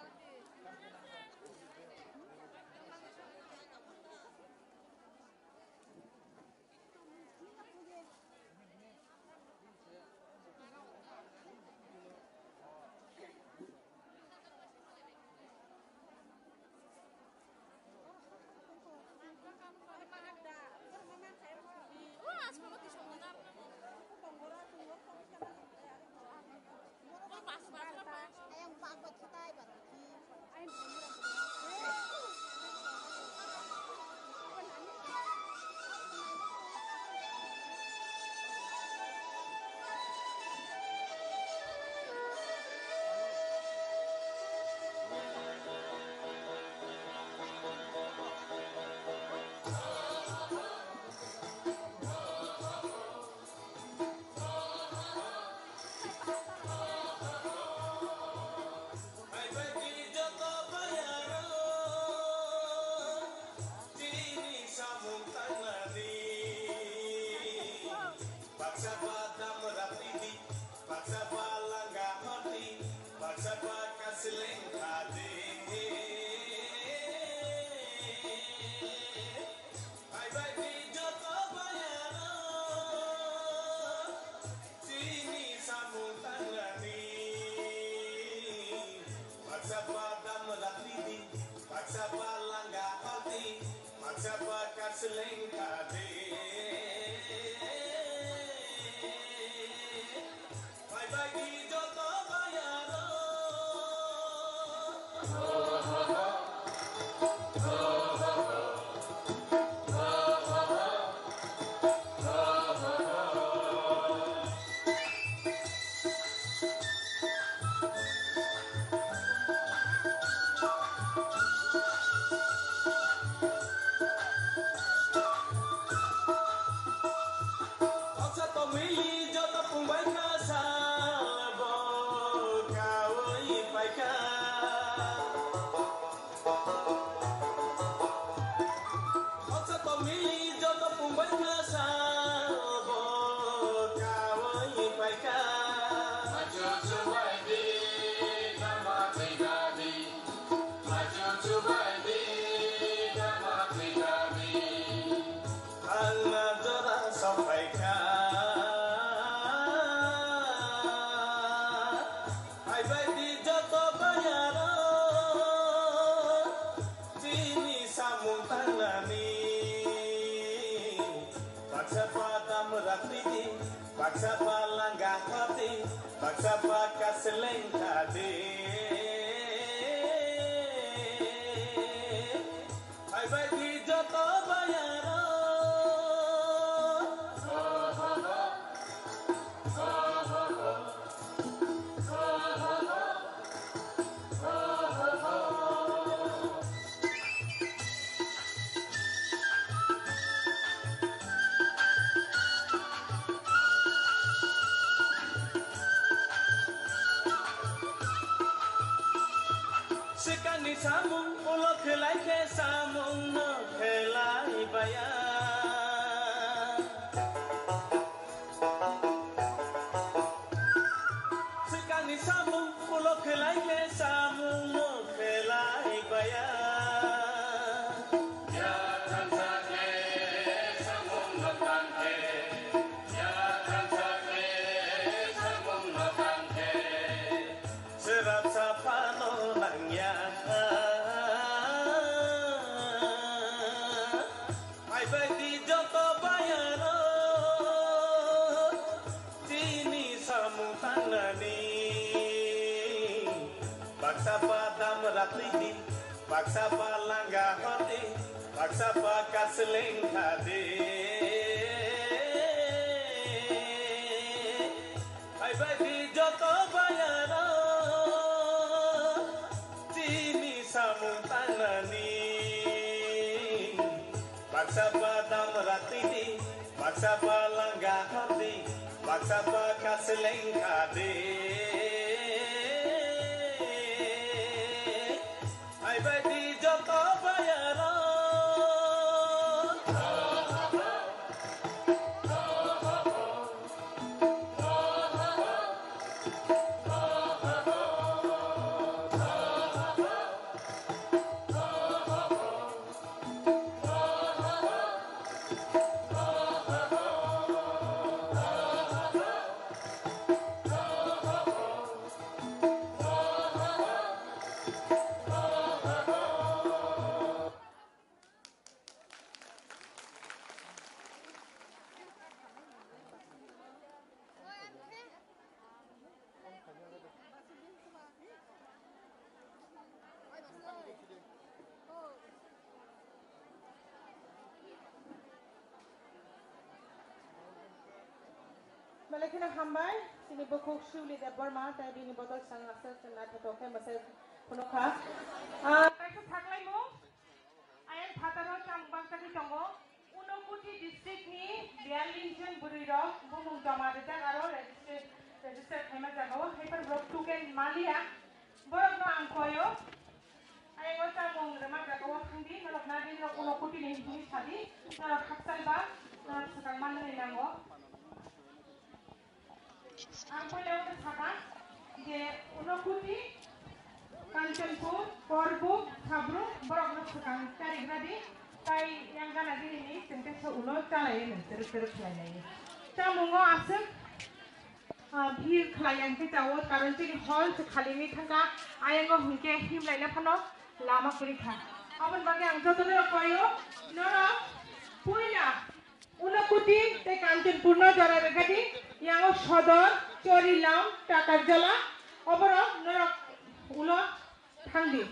Baksa palangga hati, baksa bakas lengkade. Hai bagi joto bayaro. Sekani samung ulo kelai ke samung no kelai bayar. Sekani samung ulo kelai ke samung no kelai bayar. Ya tansake samung no tangke, ya tansake samung no tangke. Serap sapano nangya. Hai bagi joto bayaro, sini samung tanani. Baksa padam ratlidi, baksa palangga hati, baksa bakas lengkade. Hai bagi joto bayaro, samung tanani. Baksa padam ratini, baksa palangga hati, baksa bakas lengkade. Hai bagi joto bayaro. Malaki na hambay, sinibukog siuli de Burma, tayo binibotol sang asal sa natatoke, masay puno ka. Tayo sa taglay mo, ayan pataro sang bangkati tongo, Unokuti district ni 42 জন burirok, bumung jamaretan aro register thema jagawa, hyper block 2 ken malia, borok no angkoyo, ayan wata mong remak jagawa khandi, nalok nadin no Unokuti ni hini sadi, nalok haksal ba, nalok sakang mana ni nango. Angko lewat sana, je Unokuti, Kanchanpur, Korbuk, Thabruk, borok no sakang cari gradi. Tai yang kan lagi ini tentang seulo calain terus lain. Camungo asem, bir klien ke jauh karena jadi hall sekali ini tangga ayam hingke him lainnya pano lama kurika. Awan bagi yang jatuh dari koyo, nora পূর্ণ জরা রেখাটি young সদর চরিলাম টাকার জলা অবর নরক উলো থাংদি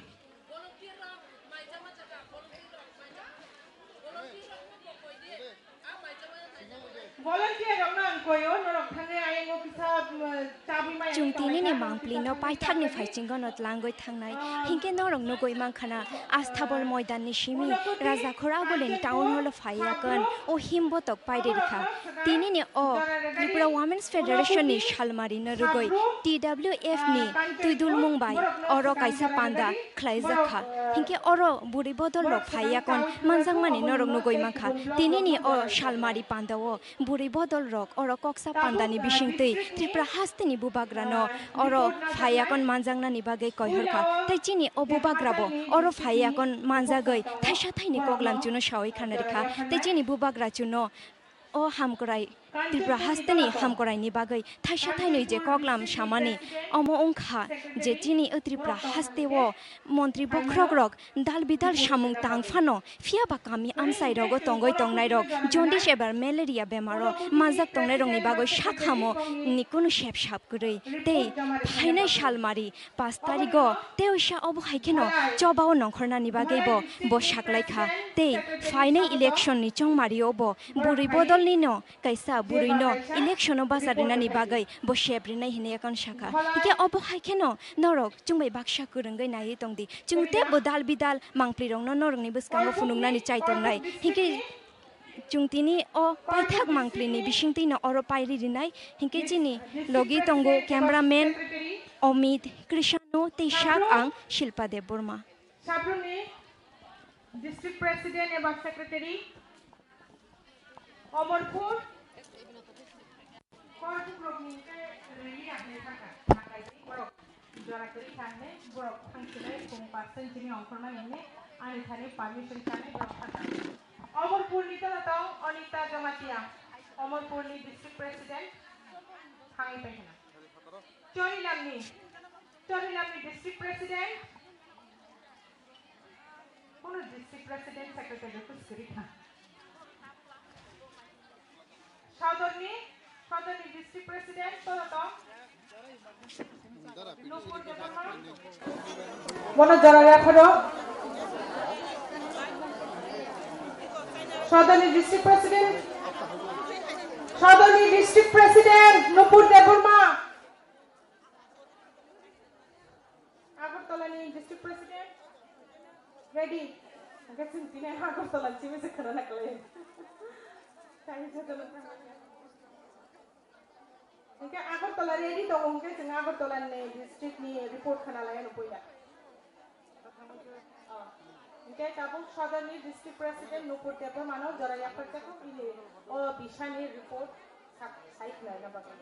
Jungtini ni mangpli no paithak ni phaichingo no tlangoi thangnai hingke norong no goi mangkhana asthabol moidan ni shimi raja khora bolen town hall phaiyakan o himbotok paidekha tini ni o Tripura Women's Federation ni shalmari no rugoi TWF ni tuidul mungbai oro kaisa panda khlaijakha hingke oro buri bodol lok phaiyakan manjangmani norong no goi mangkha tini ni o shalmari panda o buri bodol rok oro koksa panda ni bisingtei Tripura hastini bubagrano oro phaiakon manjangna ni bagai koihorka tai chini o bubagrabo oro phaiakon manjagoi thaisa thaini koglam chuno shawai khanarikha tai chini bubagra chuno o hamkorai Tripura hastini hamkorai ni bagai thaisa thainoi je koglam samani omo ongkha je chini o Tripura hastewo mantri bokrok rok dal bidal samung tangfano fia ba kami amsai rogo tongoi tongnai rok jaundice ebar malaria bemaro majak tongnai rok ni bagai shakhamo ni kono shep shap kurei tei phainai salmari 5 tarigo teoisa obo haikeno chobao nongkhorna ni bagai bo saklaikha tei phainai election ni chongmari obo buri bodol ni no kaisa buri no election basarina ni bagai bo sheprinai hine akon shakha ike obo haikeno norok chungbai baksa kurungai nai tongdi chungte bodal bidal mangpli rong no norong ni buskango funungna ni chaitongnai hike chungtini o paithak mangpli ni bisingti no oro pairi rinai hike chini logi tongo cameraman Omid Krishanu Tishak ang Shilpa Deburma Sabruni District President এবং Secretary Omorpur Korpuk Rogninke Reli Ahne Saka Makai Borok Jorakari Thane Borok Thangsilai Kung Parsen Chini Ongkorma Nene Ani Thane Permission Thane Borok Thaka Omorpur Nita Natong Anita Jamatia Omorpur ni District President Thangi Pehna Chorilamni District President Kono District President Secretary ko Skirita Sadorni District President Torato Mono Jaraya Khoro Sadorni District President Nupur Deburma Agartala ni District President ready again tine Agartala chive se khara na kale thank you Inke Agartala ready to onke jeng Agartala ne district ni report khana lai no poida Inke kabung Sadorni District President Nupur Deburma mano jara yakar chako ile o bishani report site lai na bagai